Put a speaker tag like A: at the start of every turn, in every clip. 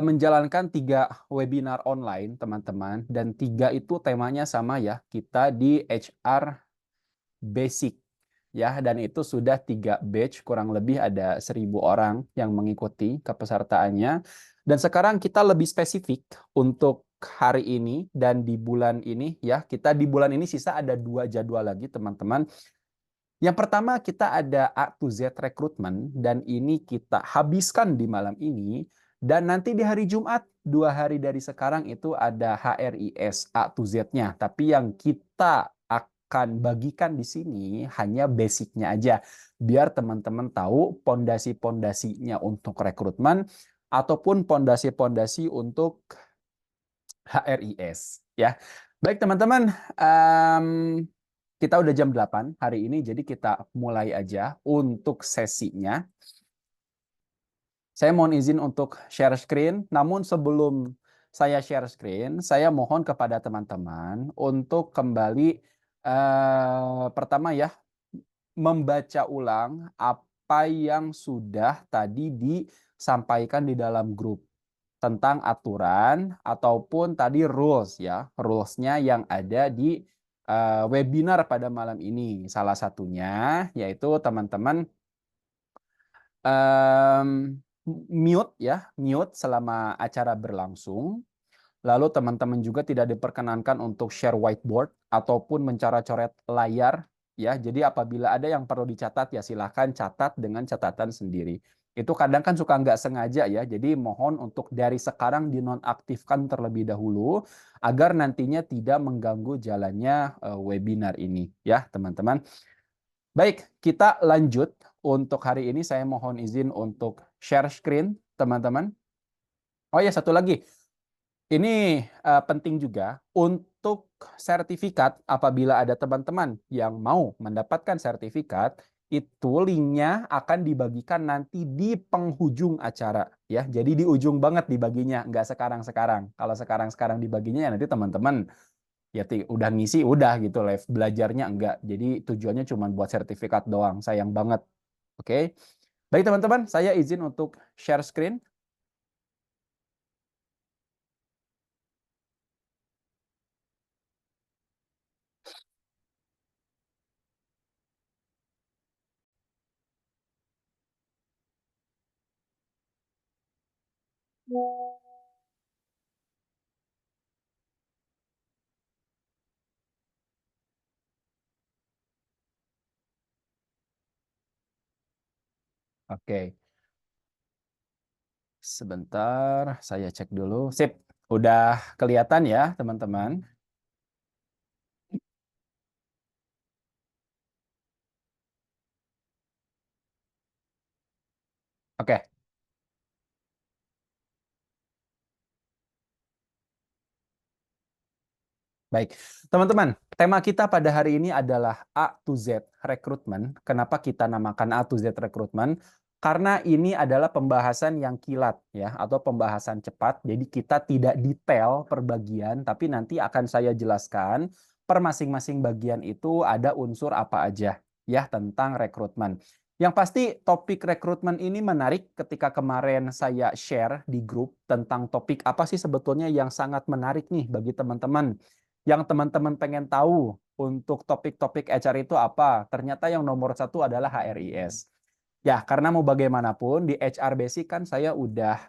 A: menjalankan 3 webinar online, teman-teman. Dan 3 itu temanya sama ya. Kita di HR Basic. Ya, dan itu sudah 3 batch, kurang lebih ada 1.000 orang yang mengikuti kepesertaannya. Dan sekarang kita lebih spesifik untuk hari ini dan di bulan ini ya. Kita di bulan ini sisa ada 2 jadwal lagi, teman-teman. Yang pertama kita ada A to Z Recruitment dan ini kita habiskan di malam ini dan nanti di hari Jumat 2 hari dari sekarang itu ada HRIS A to Z-nya. Tapi yang kita akan bagikan di sini hanya basic-nya aja biar teman-teman tahu pondasi-pondasinya untuk rekrutmen ataupun pondasi-pondasi untuk HRIS ya. Baik teman-teman, kita udah jam 8 hari ini, jadi kita mulai aja untuk sesinya. Saya mohon izin untuk share screen, namun sebelum saya share screen, saya mohon kepada teman-teman untuk kembali pertama ya, membaca ulang apa yang sudah tadi disampaikan di dalam grup tentang aturan ataupun tadi rules ya, rules-nya yang ada di webinar pada malam ini. Salah satunya yaitu teman-teman mute ya, mute selama acara berlangsung. Lalu teman-teman juga tidak diperkenankan untuk share whiteboard ataupun mencoret-coret layar ya. Jadi apabila ada yang perlu dicatat ya silahkan catat dengan catatan sendiri. Itu kadang kan suka nggak sengaja ya. Jadi mohon untuk dari sekarang dinonaktifkan terlebih dahulu agar nantinya tidak mengganggu jalannya webinar ini ya teman-teman. Baik, kita lanjut. Untuk hari ini saya mohon izin untuk share screen teman-teman. Oh ya, satu lagi. Ini penting juga untuk sertifikat apabila ada teman-teman yang mau mendapatkan sertifikat, itu linknya akan dibagikan nanti di penghujung acara ya. Jadi di ujung banget dibaginya, nggak sekarang-sekarang. Kalau sekarang-sekarang dibaginya ya nanti teman-teman ya udah ngisi udah gitu live belajarnya enggak. Jadi tujuannya cuma buat sertifikat doang. Sayang banget. Oke. Baik teman-teman, saya izin untuk share screen. Oke. Sebentar, saya cek dulu. Sip, udah kelihatan ya teman-teman. Oke, baik. Teman-teman, tema kita pada hari ini adalah A to Z Recruitment. Kenapa kita namakan A to Z Recruitment? Karena ini adalah pembahasan yang kilat ya, atau pembahasan cepat. Jadi kita tidak detail per bagian, tapi nanti akan saya jelaskan per masing-masing bagian itu ada unsur apa aja ya tentang rekrutmen. Yang pasti topik rekrutmen ini menarik ketika kemarin saya share di grup tentang topik apa sih sebetulnya yang sangat menarik nih bagi teman-teman. Yang teman-teman pengen tahu untuk topik-topik HR itu apa? Ternyata yang nomor 1 adalah HRIS. Ya, karena mau bagaimanapun di HR Basic kan saya udah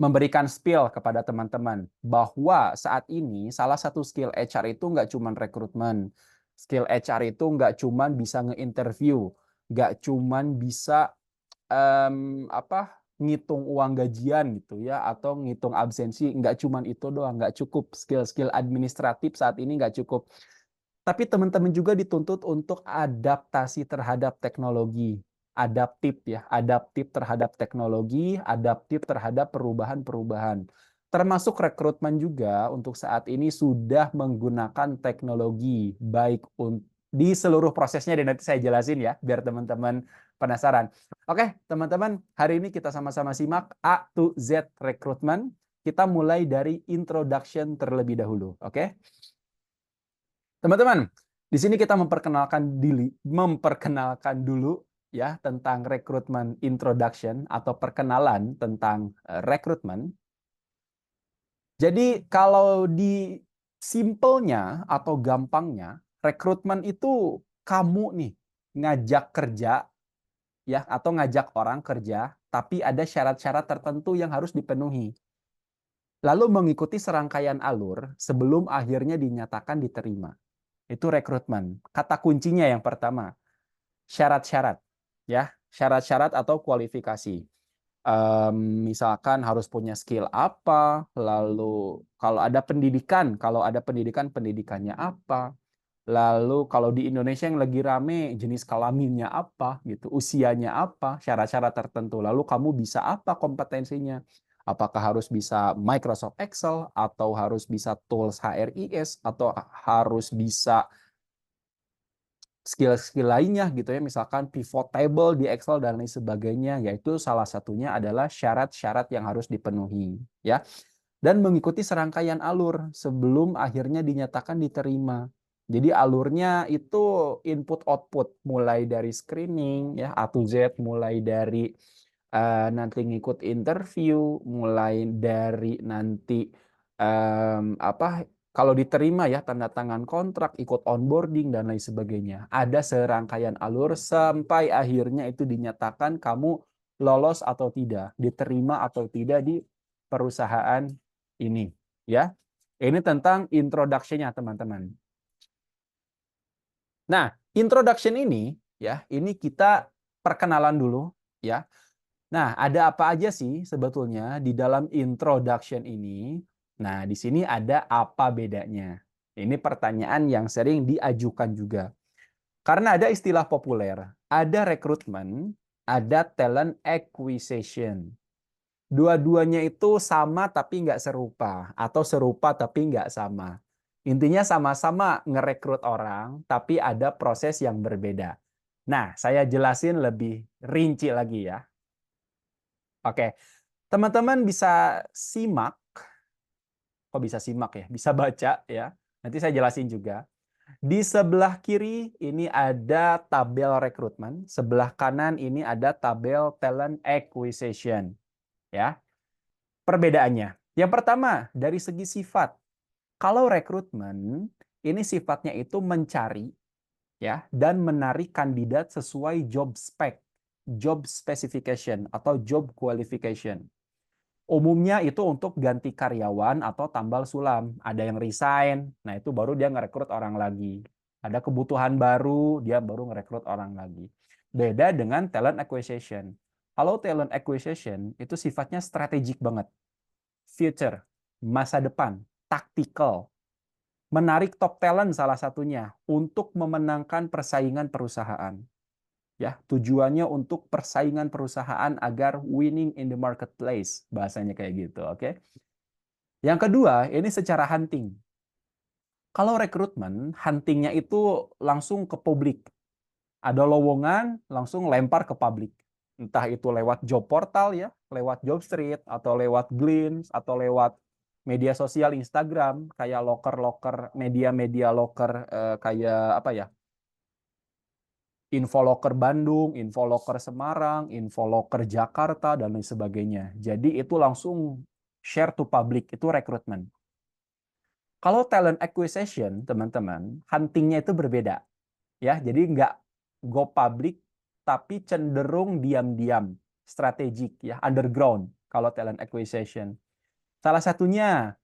A: memberikan spill kepada teman-teman bahwa saat ini salah satu skill HR itu nggak cuma rekrutmen. Skill HR itu nggak cuma bisa nge-interview, nggak cuma bisa ngitung uang gajian gitu ya atau ngitung absensi, nggak cuma itu doang, nggak cukup skill-skill administratif saat ini nggak cukup. Tapi teman-teman juga dituntut untuk adaptasi terhadap teknologi, adaptif ya, adaptif terhadap teknologi, adaptif terhadap perubahan-perubahan. Termasuk rekrutmen juga untuk saat ini sudah menggunakan teknologi baik di seluruh prosesnya dan nanti saya jelasin ya biar teman-teman penasaran. Oke, teman-teman, hari ini kita sama-sama simak A to Z Recruitment. Kita mulai dari introduction terlebih dahulu, oke? Teman-teman, di sini kita memperkenalkan dulu ya tentang recruitment introduction atau perkenalan tentang rekrutmen. Jadi kalau di simpelnya atau gampangnya, rekrutmen itu kamu nih ngajak kerja ya atau ngajak orang kerja, tapi ada syarat-syarat tertentu yang harus dipenuhi. Lalu mengikuti serangkaian alur sebelum akhirnya dinyatakan diterima. Itu rekrutmen. Kata kuncinya yang pertama, syarat-syarat ya, syarat-syarat atau kualifikasi. Misalkan harus punya skill apa, lalu kalau ada pendidikan pendidikannya apa, lalu kalau di Indonesia yang lagi rame jenis kelaminnya apa gitu, usianya apa, syarat-syarat tertentu, lalu kamu bisa apa kompetensinya, apakah harus bisa Microsoft Excel atau harus bisa tools HRIS atau harus bisa skill-skill lainnya gitu ya, misalkan pivot table di Excel dan lain sebagainya, yaitu salah satunya adalah syarat-syarat yang harus dipenuhi ya. Dan mengikuti serangkaian alur sebelum akhirnya dinyatakan diterima. Jadi alurnya itu input output mulai dari screening ya A to Z, mulai dari nanti ngikut interview, mulai dari nanti apa kalau diterima ya tanda tangan kontrak, ikut onboarding dan lain sebagainya. Ada serangkaian alur sampai akhirnya itu dinyatakan kamu lolos atau tidak, diterima atau tidak di perusahaan ini ya. Ini tentang introduction-nya teman-teman. Nah, introduction ini ya, ini kita perkenalan dulu ya. Nah, ada apa aja sih sebetulnya di dalam introduction ini? Nah, di sini ada apa bedanya? Ini pertanyaan yang sering diajukan juga. Karena ada istilah populer, ada rekrutmen, ada talent acquisition. Dua-duanya itu sama tapi nggak serupa, atau serupa tapi nggak sama. Intinya sama-sama ngerekrut orang, tapi ada proses yang berbeda. Nah, saya jelasin lebih rinci lagi ya. Oke, teman-teman bisa simak, kok bisa simak ya? Bisa baca ya. Nanti saya jelasin juga. Di sebelah kiri ini ada tabel rekrutmen, sebelah kanan ini ada tabel talent acquisition. Ya, perbedaannya. Yang pertama, dari segi sifat. Kalau rekrutmen, ini sifatnya itu mencari ya dan menarik kandidat sesuai job spec, job specification atau job qualification. Umumnya itu untuk ganti karyawan atau tambal sulam. Ada yang resign, nah itu baru dia ngerekrut orang lagi. Ada kebutuhan baru, dia baru ngerekrut orang lagi. Beda dengan talent acquisition. Kalau talent acquisition itu sifatnya strategik banget. Future, masa depan, taktikal. Menarik top talent salah satunya untuk memenangkan persaingan perusahaan. Ya, tujuannya untuk persaingan perusahaan agar winning in the marketplace, bahasanya kayak gitu, oke? Yang kedua, ini secara hunting. Kalau rekrutmen, huntingnya itu langsung ke publik. Ada lowongan, langsung lempar ke publik. Entah itu lewat job portal ya, lewat Jobstreet, atau lewat Glints, atau lewat media sosial Instagram, kayak loker-loker, media-media loker kayak apa ya, Infoloker Bandung, Infoloker Semarang, Infoloker Jakarta, dan lain sebagainya. Jadi itu langsung share to public, itu rekrutmen. Kalau talent acquisition, teman-teman, huntingnya itu berbeda. Ya, jadi nggak go public, tapi cenderung diam-diam, strategik, ya, underground, kalau talent acquisition. Salah satunya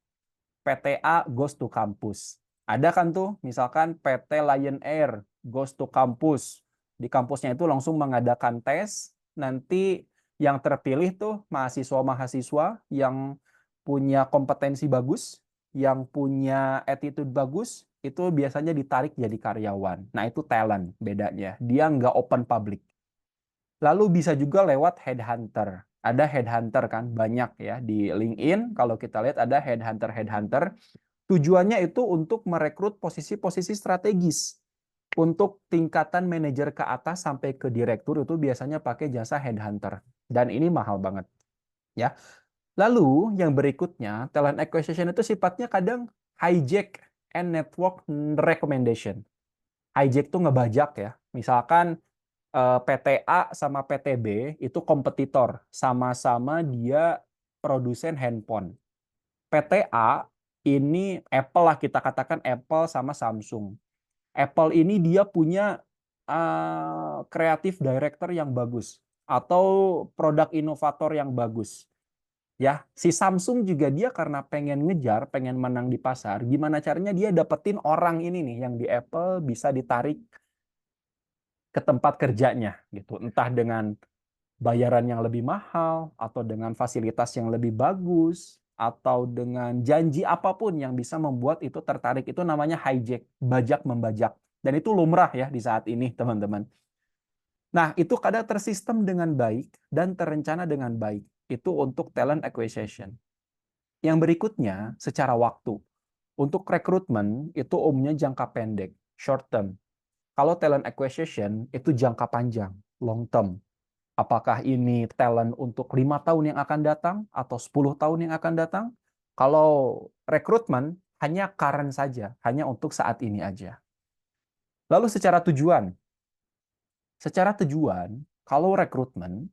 A: PTA Goes to Campus. Ada kan tuh, misalkan PT Lion Air Goes to Campus. Di kampusnya itu langsung mengadakan tes, nanti yang terpilih tuh mahasiswa-mahasiswa yang punya kompetensi bagus, yang punya attitude bagus, itu biasanya ditarik jadi karyawan. Nah, itu talent bedanya. Dia nggak open public. Lalu bisa juga lewat headhunter. Ada headhunter kan, banyak ya di LinkedIn. Kalau kita lihat ada headhunter. Tujuannya itu untuk merekrut posisi-posisi strategis. Untuk tingkatan manajer ke atas sampai ke direktur itu biasanya pakai jasa headhunter. Dan ini mahal banget. Ya. Lalu yang berikutnya, talent acquisition itu sifatnya kadang hijack and network recommendation. Hijack tuh ngebajak ya. Misalkan PTA sama PTB itu kompetitor, sama-sama dia produsen handphone. PTA ini Apple lah, kita katakan Apple sama Samsung. Apple ini dia punya kreatif director yang bagus atau produk inovator yang bagus. Ya, si Samsung juga dia karena pengen ngejar, pengen menang di pasar, gimana caranya dia dapetin orang ini nih yang di Apple bisa ditarik ke tempat kerjanya gitu. Entah dengan bayaran yang lebih mahal atau dengan fasilitas yang lebih bagus atau dengan janji apapun yang bisa membuat itu tertarik. Itu namanya hijack, bajak membajak. Dan itu lumrah ya di saat ini, teman-teman. Nah, itu kadang tersistem dengan baik dan terencana dengan baik. Itu untuk talent acquisition. Yang berikutnya, secara waktu. Untuk rekrutmen, itu umumnya jangka pendek, short term. Kalau talent acquisition, itu jangka panjang, long term. Apakah ini talent untuk 5 tahun yang akan datang atau 10 tahun yang akan datang? Kalau rekrutmen, hanya current saja, hanya untuk saat ini aja. Lalu secara tujuan, kalau rekrutmen,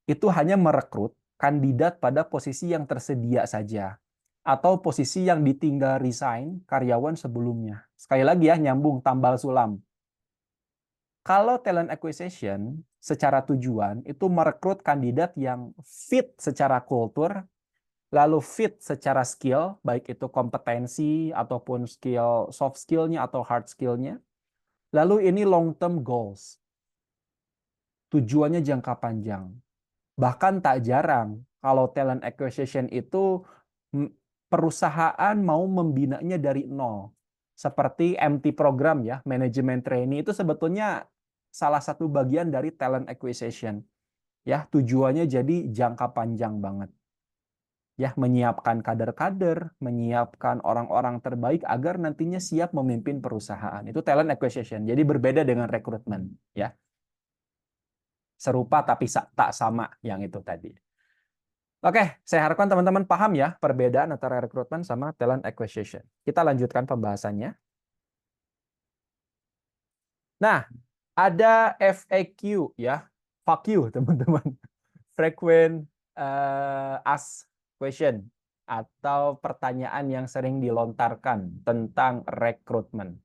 A: itu hanya merekrut kandidat pada posisi yang tersedia saja atau posisi yang ditinggal resign karyawan sebelumnya. Sekali lagi ya, nyambung tambal sulam. Kalau talent acquisition secara tujuan itu merekrut kandidat yang fit secara kultur, lalu fit secara skill, baik itu kompetensi ataupun skill soft skillnya atau hard skillnya. Lalu ini long term goals, tujuannya jangka panjang. Bahkan tak jarang kalau talent acquisition itu perusahaan mau membinanya dari nol. Seperti MT program ya, manajemen trainee itu sebetulnya salah satu bagian dari talent acquisition. Ya, tujuannya jadi jangka panjang banget. Ya, menyiapkan kader-kader, menyiapkan orang-orang terbaik agar nantinya siap memimpin perusahaan. Itu talent acquisition. Jadi berbeda dengan rekrutmen, ya. Serupa tapi tak sama yang itu tadi. Oke, saya harapkan teman-teman paham ya perbedaan antara rekrutmen sama talent acquisition. Kita lanjutkan pembahasannya. Nah, ada FAQ ya, fuck you teman-teman. Frequent asked question atau pertanyaan yang sering dilontarkan tentang rekrutmen.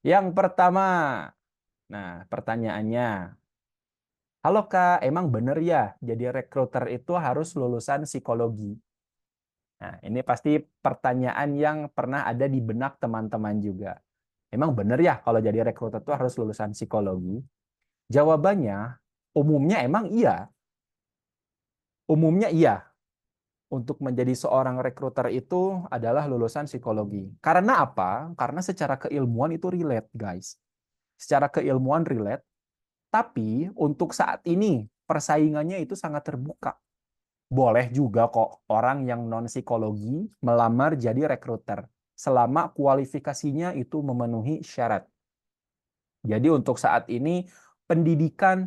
A: Yang pertama, nah pertanyaannya, halo Kak, emang bener ya jadi rekruter itu harus lulusan psikologi? Nah, ini pasti pertanyaan yang pernah ada di benak teman-teman juga. Emang bener ya kalau jadi rekruter itu harus lulusan psikologi? Jawabannya, umumnya emang iya. Umumnya iya. Untuk menjadi seorang rekruter itu adalah lulusan psikologi. Karena apa? Karena secara keilmuan itu relate, guys. Secara keilmuan relate, tapi untuk saat ini persaingannya itu sangat terbuka. Boleh juga kok orang yang non-psikologi melamar jadi rekruter selama kualifikasinya itu memenuhi syarat. Jadi untuk saat ini pendidikan,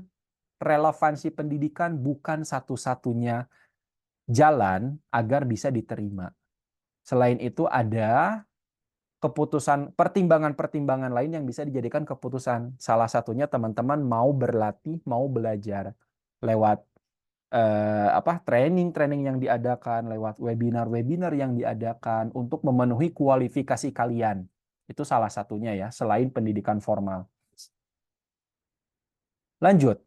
A: relevansi pendidikan bukan satu-satunya jalan agar bisa diterima. Selain itu ada keputusan, pertimbangan-pertimbangan lain yang bisa dijadikan keputusan. Salah satunya teman-teman mau berlatih, mau belajar lewat training-training yang diadakan, lewat webinar-webinar yang diadakan untuk memenuhi kualifikasi kalian. Itu salah satunya ya, selain pendidikan formal. Lanjut,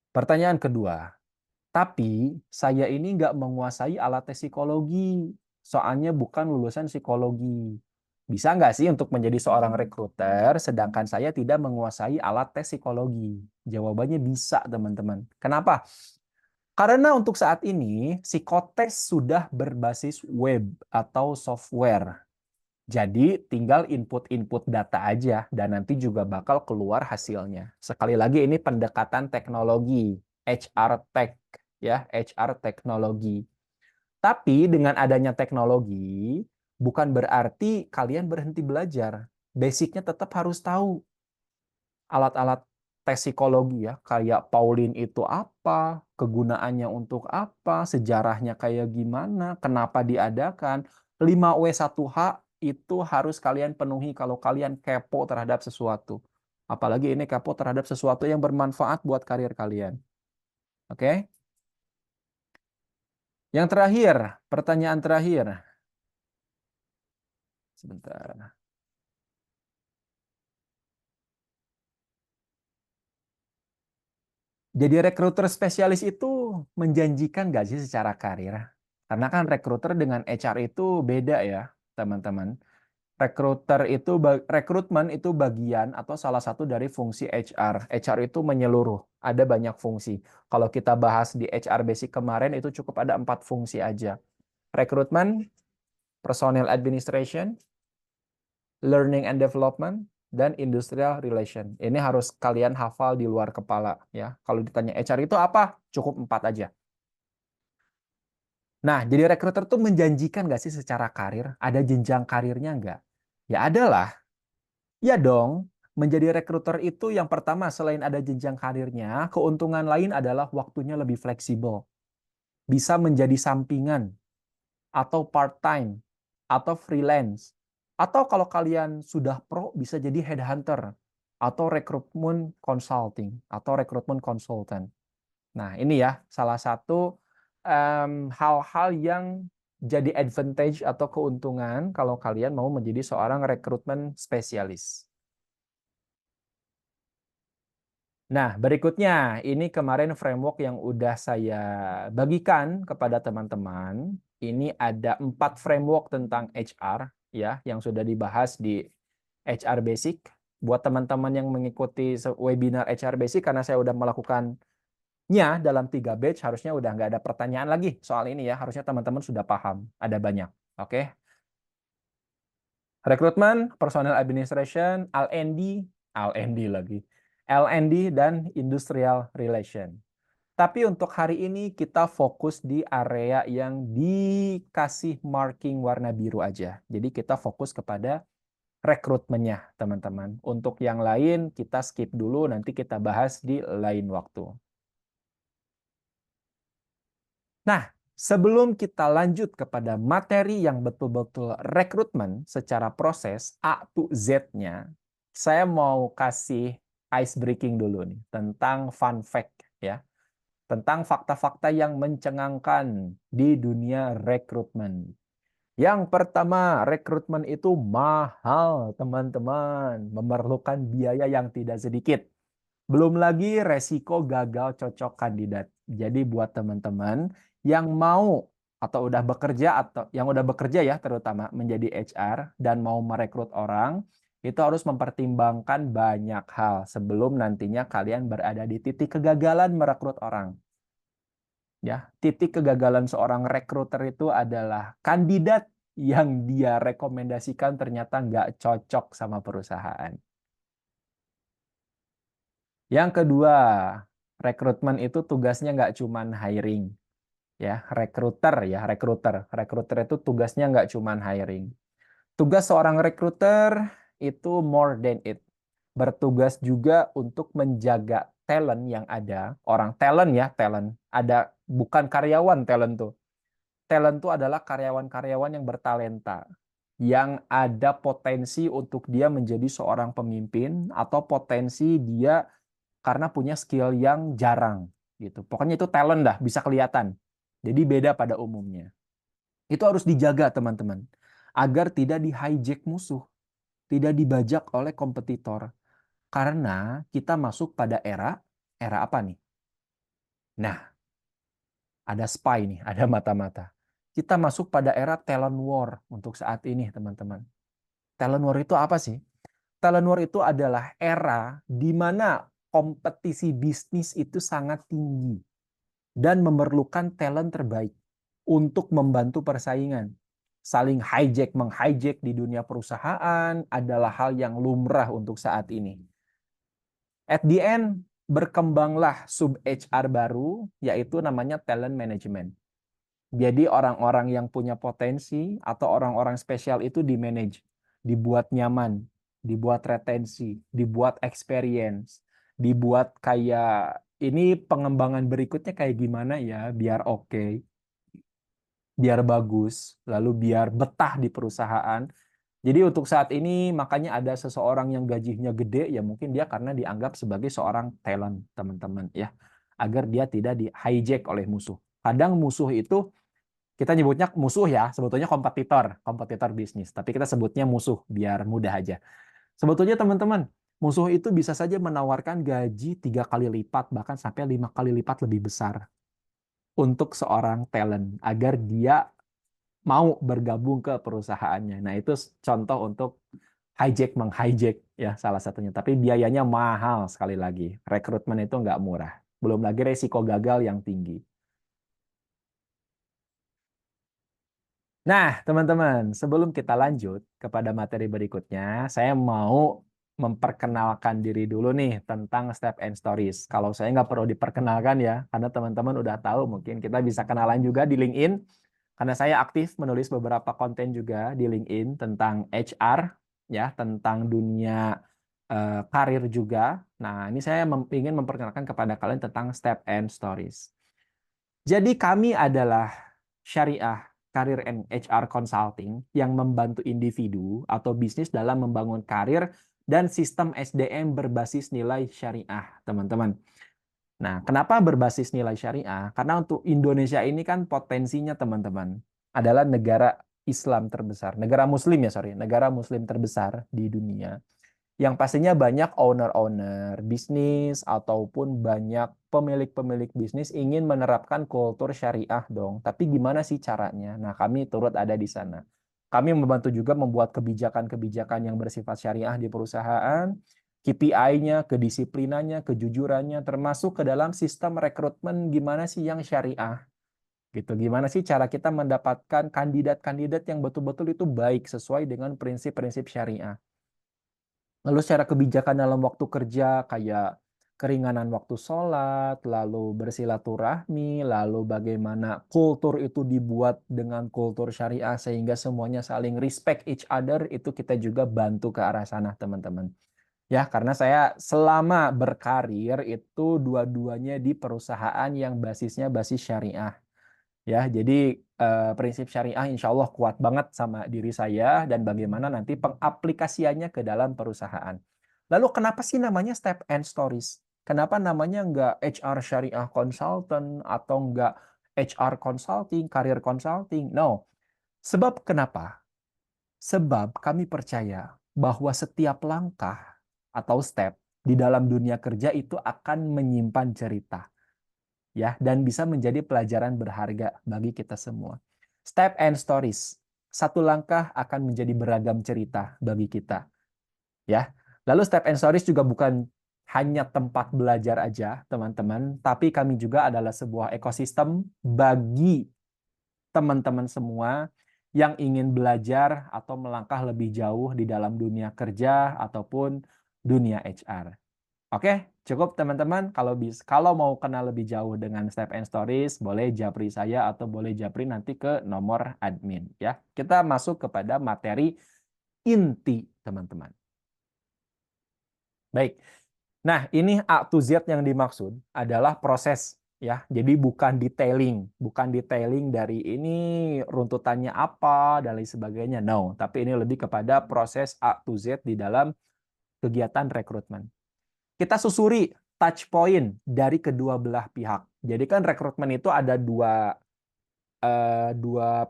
A: pertanyaan kedua. Tapi saya ini nggak menguasai alat tes psikologi, soalnya bukan lulusan psikologi. Bisa nggak sih untuk menjadi seorang rekruter, sedangkan saya tidak menguasai alat tes psikologi? Jawabannya bisa, teman-teman. Kenapa? Karena untuk saat ini, psikotes sudah berbasis web atau software. Jadi tinggal input-input data aja dan nanti juga bakal keluar hasilnya. Sekali lagi ini pendekatan teknologi, HR tech ya, HR teknologi. Tapi dengan adanya teknologi bukan berarti kalian berhenti belajar. Basicnya tetap harus tahu alat-alat tes psikologi ya, kayak Pauline itu apa, kegunaannya untuk apa, sejarahnya kayak gimana, kenapa diadakan. 5W1H itu harus kalian penuhi kalau kalian kepo terhadap sesuatu. Apalagi ini kepo terhadap sesuatu yang bermanfaat buat karir kalian. Oke? Yang terakhir, pertanyaan terakhir. Sebentar. Jadi rekruter spesialis itu menjanjikan nggak sih secara karir? Karena kan rekruter dengan HR itu beda ya, teman-teman. Rekrutmen itu bagian atau salah satu dari fungsi HR. HR itu menyeluruh, ada banyak fungsi. Kalau kita bahas di HR Basic kemarin itu cukup ada 4 fungsi aja. Rekrutmen, personal administration, learning and development, dan industrial relation. Ini harus kalian hafal di luar kepala ya. Kalau ditanya HR itu apa? Cukup 4 aja. Nah, jadi rekruter tuh menjanjikan nggak sih secara karir? Ada jenjang karirnya nggak? Ya ada lah. Ya dong. Menjadi rekruter itu yang pertama selain ada jenjang karirnya, keuntungan lain adalah waktunya lebih fleksibel. Bisa menjadi sampingan, atau part-time, atau freelance. Atau kalau kalian sudah pro, bisa jadi headhunter, atau rekrutmen consulting, atau rekrutmen consultant. Nah, ini ya salah satu hal-hal yang jadi advantage atau keuntungan kalau kalian mau menjadi seorang rekrutmen spesialis. Nah, berikutnya ini kemarin framework yang udah saya bagikan kepada teman-teman. Ini ada 4 framework tentang HR ya yang sudah dibahas di HR Basic. Buat teman-teman yang mengikuti webinar HR Basic karena saya udah melakukannya dalam 3 batch, harusnya udah nggak ada pertanyaan lagi soal ini ya. Harusnya teman-teman sudah paham. Ada banyak. Oke. Rekrutmen, personal administration, L&D lagi. L&D dan industrial relation. Tapi untuk hari ini kita fokus di area yang dikasih marking warna biru aja. Jadi kita fokus kepada rekrutmennya, teman-teman. Untuk yang lain kita skip dulu, nanti kita bahas di lain waktu. Nah, sebelum kita lanjut kepada materi yang betul-betul rekrutmen secara proses A to Z-nya, saya mau kasih ice breaking dulu nih tentang fun fact ya, tentang fakta-fakta yang mencengangkan di dunia rekrutmen. Yang pertama, rekrutmen itu mahal, teman-teman, memerlukan biaya yang tidak sedikit. Belum lagi resiko gagal cocok kandidat. Jadi buat teman-teman yang mau atau udah bekerja atau yang udah bekerja ya terutama menjadi HR dan mau merekrut orang, itu harus mempertimbangkan banyak hal sebelum nantinya kalian berada di titik kegagalan merekrut orang. Ya, titik kegagalan seorang rekruter itu adalah kandidat yang dia rekomendasikan ternyata nggak cocok sama perusahaan. Yang kedua, rekrutmen itu tugasnya nggak cuman hiring. Ya, rekruter itu tugasnya nggak cuman hiring. Tugas seorang rekruter itu more than it. Bertugas juga untuk menjaga talent yang ada. Orang talent ya, talent. Ada bukan karyawan talent tuh. Talent itu adalah karyawan-karyawan yang bertalenta, yang ada potensi untuk dia menjadi seorang pemimpin atau potensi dia karena punya skill yang jarang gitu. Pokoknya itu talent dah, bisa kelihatan. Jadi beda pada umumnya. Itu harus dijaga teman-teman agar tidak di-hijack musuh, tidak dibajak oleh kompetitor. Karena kita masuk pada era apa nih? Nah, ada spy nih, ada mata-mata. Kita masuk pada era talent war untuk saat ini, teman-teman. Talent war itu apa sih? Talent war itu adalah era di mana kompetisi bisnis itu sangat tinggi dan memerlukan talent terbaik untuk membantu persaingan. Saling hijack, menghijack di dunia perusahaan adalah hal yang lumrah untuk saat ini. At the end, berkembanglah sub HR baru, yaitu namanya talent management. Jadi orang-orang yang punya potensi atau orang-orang spesial itu di-manage, dibuat nyaman, dibuat retensi, dibuat experience, dibuat kayak ini pengembangan berikutnya kayak gimana ya biar oke, biar bagus, lalu biar betah di perusahaan. Jadi untuk saat ini makanya ada seseorang yang gajinya gede, ya mungkin dia karena dianggap sebagai seorang talent, teman-teman ya. Agar dia tidak di hijack oleh musuh. Kadang musuh itu kita nyebutnya musuh ya, sebetulnya kompetitor, kompetitor bisnis. Tapi kita sebutnya musuh biar mudah aja. Sebetulnya teman-teman, musuh itu bisa saja menawarkan gaji 3 kali lipat, bahkan sampai 5 kali lipat lebih besar untuk seorang talent agar dia mau bergabung ke perusahaannya. Nah, itu contoh untuk hijack menghijack ya salah satunya. Tapi biayanya mahal sekali lagi. Rekrutmen itu nggak murah. Belum lagi resiko gagal yang tinggi. Nah, teman-teman, sebelum kita lanjut kepada materi berikutnya, saya mau memperkenalkan diri dulu nih tentang Step and Stories. Kalau saya nggak perlu diperkenalkan ya, karena teman-teman udah tahu, mungkin kita bisa kenalan juga di LinkedIn. Karena saya aktif menulis beberapa konten juga di LinkedIn tentang HR, ya, tentang dunia karir juga. Nah, ini saya ingin memperkenalkan kepada kalian tentang Step and Stories. Jadi kami adalah syariah Career and HR Consulting yang membantu individu atau bisnis dalam membangun karir dan sistem SDM berbasis nilai syariah, teman-teman. Nah, kenapa berbasis nilai syariah? Karena untuk Indonesia ini kan potensinya, teman-teman, adalah negara Islam terbesar, negara Muslim ya, sorry, negara Muslim terbesar di dunia yang pastinya banyak owner-owner bisnis ataupun banyak pemilik-pemilik bisnis ingin menerapkan kultur syariah dong. Tapi gimana sih caranya? Nah, kami turut ada di sana. Kami membantu juga membuat kebijakan-kebijakan yang bersifat syariah di perusahaan, KPI-nya, kedisiplinannya, kejujurannya, termasuk ke dalam sistem rekrutmen gimana sih yang syariah. Gitu. Gimana sih cara kita mendapatkan kandidat-kandidat yang betul-betul itu baik sesuai dengan prinsip-prinsip syariah. Lalu secara kebijakan dalam waktu kerja kayak keringanan waktu sholat, lalu bersilaturahmi, lalu bagaimana kultur itu dibuat dengan kultur syariah sehingga semuanya saling respect each other, itu kita juga bantu ke arah sana, teman-teman. Ya, karena saya selama berkarir itu dua-duanya di perusahaan yang basisnya basis syariah. Ya, jadi prinsip syariah insya Allah kuat banget sama diri saya dan bagaimana nanti pengaplikasiannya ke dalam perusahaan. Lalu kenapa sih namanya Step and Stories? Kenapa namanya nggak HR Syariah Consultant atau nggak HR Consulting, Career Consulting? No. Sebab kenapa? Sebab kami percaya bahwa setiap langkah atau step di dalam dunia kerja itu akan menyimpan cerita ya, dan bisa menjadi pelajaran berharga bagi kita semua. Step and Stories. Satu langkah akan menjadi beragam cerita bagi kita, ya. Lalu Step and Stories juga bukan hanya tempat belajar aja, teman-teman, tapi kami juga adalah sebuah ekosistem bagi teman-teman semua yang ingin belajar atau melangkah lebih jauh di dalam dunia kerja ataupun dunia HR. Oke, cukup teman-teman. Kalau mau kenal lebih jauh dengan Step and Stories, boleh japri saya atau boleh japri nanti ke nomor admin ya. Kita masuk kepada materi inti, teman-teman. Baik. Nah, ini A to Z yang dimaksud adalah proses ya. Jadi bukan detailing dari ini runtutannya apa dan lain sebagainya. No, tapi ini lebih kepada proses A to Z di dalam kegiatan rekrutmen. Kita susuri touch point dari kedua belah pihak. Jadi kan rekrutmen itu ada dua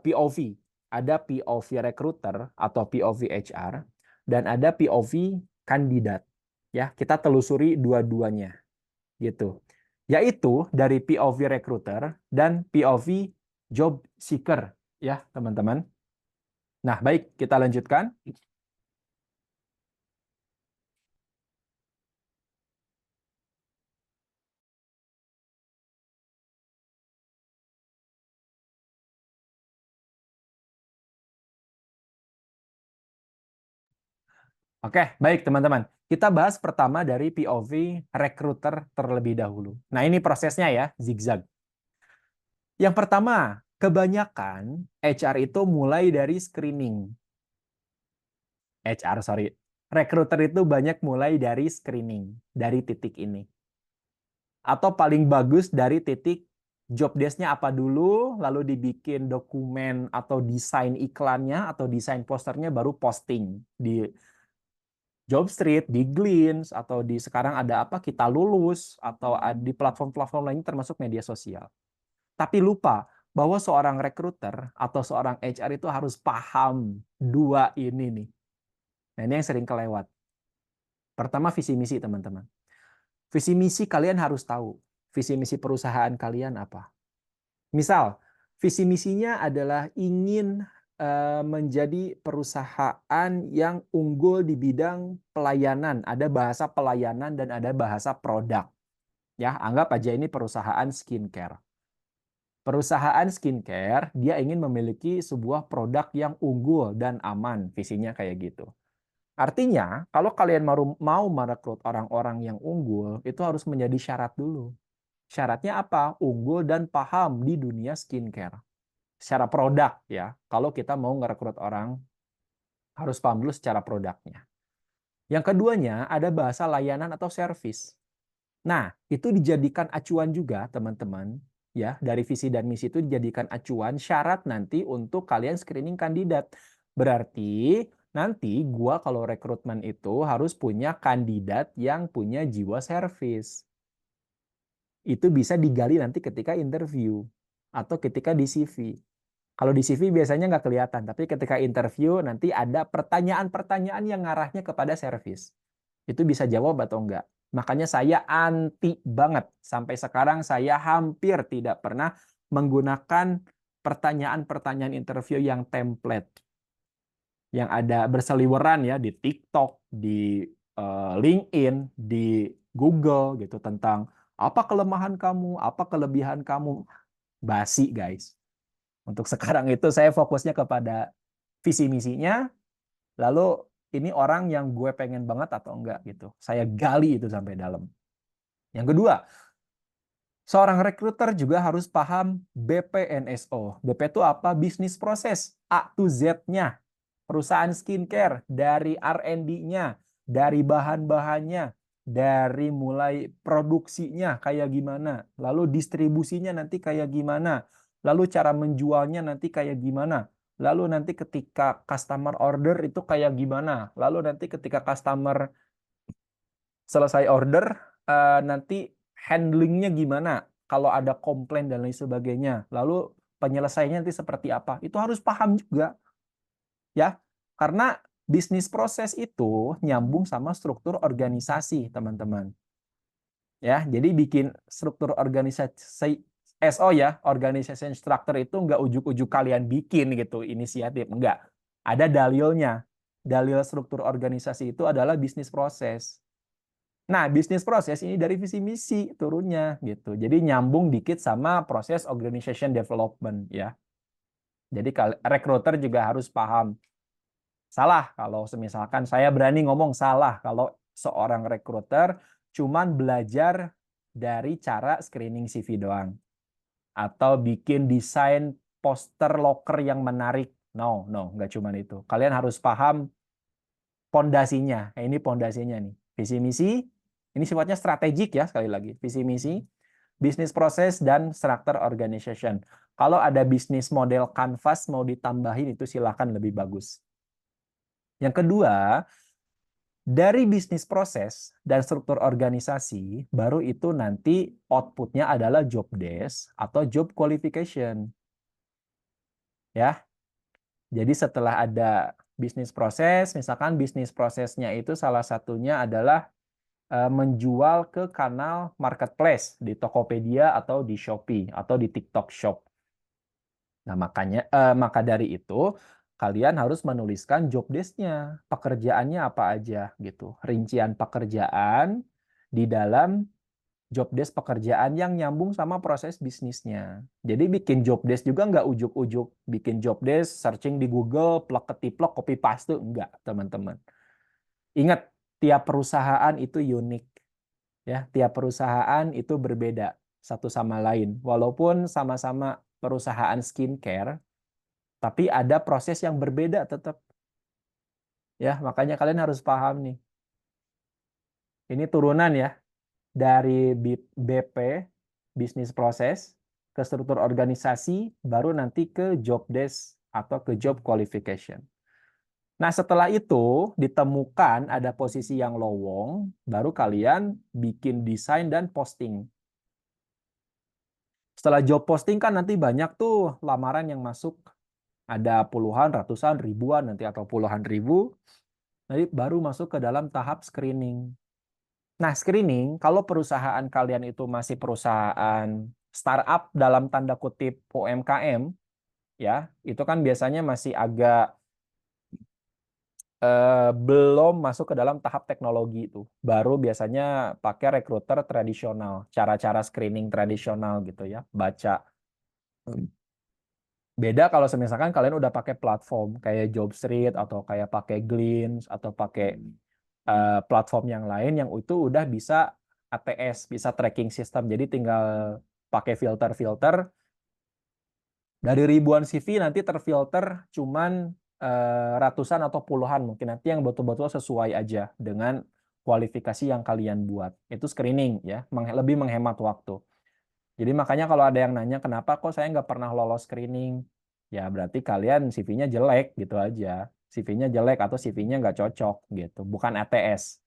A: POV. Ada POV recruiter atau POV HR dan ada POV kandidat. Ya, kita telusuri dua-duanya gitu. Yaitu dari POV recruiter dan POV job seeker ya, teman-teman. Nah, baik, kita lanjutkan. Oke, baik teman-teman. Kita bahas pertama dari POV recruiter terlebih dahulu. Nah, ini prosesnya ya, zigzag. Yang pertama, kebanyakan HR itu mulai dari screening. sorry. Recruiter itu banyak mulai dari screening, dari titik ini. Atau paling bagus dari titik job desk-nya apa dulu, lalu dibikin dokumen atau desain iklannya atau desain posternya, baru posting di Jobstreet, di Glints, atau di sekarang ada apa, Kita Lulus, atau di platform-platform lainnya termasuk media sosial. Tapi lupa bahwa seorang recruiter atau seorang HR itu harus paham dua ini nih. Nah, ini yang sering kelewat. Pertama, visi misi, teman-teman. Visi misi kalian harus tahu. Visi misi perusahaan kalian apa? Misal, visi misinya adalah ingin menjadi perusahaan yang unggul di bidang pelayanan. Ada bahasa pelayanan dan ada bahasa produk. Ya, anggap aja ini perusahaan skincare. Perusahaan skincare, dia ingin memiliki sebuah produk yang unggul dan aman. Visinya kayak gitu. Artinya, kalau kalian mau merekrut orang-orang yang unggul, itu harus menjadi syarat dulu. Syaratnya apa? Unggul dan paham di dunia skincare. Secara produk ya. Kalau kita mau ngerekrut orang, harus paham dulu secara produknya. Yang keduanya ada bahasa layanan atau service. Nah, itu dijadikan acuan juga, teman-teman. Ya, dari visi dan misi itu dijadikan acuan syarat nanti untuk kalian screening kandidat. Berarti nanti gua kalau rekrutmen itu harus punya kandidat yang punya jiwa service. Itu bisa digali nanti ketika interview atau ketika di CV. Kalau di CV biasanya nggak kelihatan, tapi ketika interview nanti ada pertanyaan-pertanyaan yang ngarahnya kepada service. Itu bisa jawab atau enggak. Makanya saya anti banget. Sampai sekarang saya hampir tidak pernah menggunakan pertanyaan-pertanyaan interview yang template. Yang ada berseliweran ya di TikTok, di LinkedIn, di Google gitu tentang apa kelemahan kamu, apa kelebihan kamu. Basi, guys. Untuk sekarang itu saya fokusnya kepada visi misinya, lalu ini orang yang gue pengen banget atau enggak gitu. Saya gali itu sampai dalam. Yang kedua, seorang rekruter juga harus paham BPNSO. BP itu apa? Bisnis proses A to Z-nya. Perusahaan skincare dari R&D-nya, dari bahan-bahannya, dari mulai produksinya kayak gimana, lalu distribusinya nanti kayak gimana, lalu cara menjualnya nanti kayak gimana, lalu nanti ketika customer order itu kayak gimana, lalu nanti ketika customer selesai order nanti handlingnya gimana, kalau ada komplain dan lain sebagainya, lalu penyelesaiannya nanti seperti apa, itu harus paham juga ya, karena bisnis proses itu nyambung sama struktur organisasi, teman-teman. Ya, jadi bikin struktur organisasi SO ya, organization structure itu nggak ujuk-ujuk kalian bikin gitu, inisiatif, enggak. Ada dalilnya. Dalil struktur organisasi itu adalah bisnis proses. Nah, bisnis proses ini dari visi misi turunnya gitu. Jadi nyambung dikit sama proses organization development ya. Jadi recruiter juga harus paham. Salah kalau misalkan saya berani ngomong salah kalau seorang rekruter cuman belajar dari cara screening CV doang atau bikin desain poster loker yang menarik. No, nggak cuman itu. Kalian harus paham pondasinya. Ini pondasinya nih. Visi misi, ini sifatnya strategik ya sekali lagi. Visi misi, bisnis proses dan structure organization. Kalau ada bisnis model canvas mau ditambahin itu silahkan lebih bagus. Yang kedua, dari bisnis proses dan struktur organisasi, baru itu nanti outputnya adalah job desk atau job qualification. Ya, jadi setelah ada bisnis proses, misalkan bisnis prosesnya itu salah satunya adalah menjual ke kanal marketplace di Tokopedia atau di Shopee atau di TikTok Shop. Nah, maka dari itu kalian harus menuliskan job desk-nya, pekerjaannya apa aja gitu. Rincian pekerjaan di dalam job desk pekerjaan yang nyambung sama proses bisnisnya. Jadi bikin job desk juga nggak ujuk-ujuk bikin job desk, searching di Google, plek ketiplok, copy paste, enggak, teman-teman. Ingat, tiap perusahaan itu unik. Ya, tiap perusahaan itu berbeda satu sama lain. Walaupun sama-sama perusahaan skincare, tapi ada proses yang berbeda tetap. Ya, makanya kalian harus paham nih. Ini turunan ya dari BP, bisnis proses. ke struktur organisasi, baru nanti ke job desk atau ke job qualification. Nah, setelah itu ditemukan ada posisi yang lowong, baru kalian bikin desain dan posting. Setelah job posting kan nanti banyak tuh lamaran yang masuk. Ada puluhan, ratusan, ribuan nanti atau puluhan ribu. Nanti baru masuk ke dalam tahap screening. Nah, screening kalau perusahaan kalian itu masih perusahaan startup dalam tanda kutip UMKM, ya, itu kan biasanya masih agak belum masuk ke dalam tahap teknologi itu. Baru biasanya pakai rekruter tradisional, cara-cara screening tradisional gitu ya, baca. Beda kalau misalkan kalian udah pakai platform kayak Jobstreet atau kayak pakai Glints atau pakai platform yang lain yang itu udah bisa ATS, bisa tracking system. Jadi tinggal pakai filter-filter dari ribuan CV nanti terfilter cuman ratusan atau puluhan mungkin nanti yang betul-betul sesuai aja dengan kualifikasi yang kalian buat. Itu screening ya, lebih menghemat waktu. Jadi makanya kalau ada yang nanya kenapa kok saya nggak pernah lolos screening, ya berarti kalian CV-nya jelek gitu aja. CV-nya jelek atau CV-nya nggak cocok gitu, bukan ATS.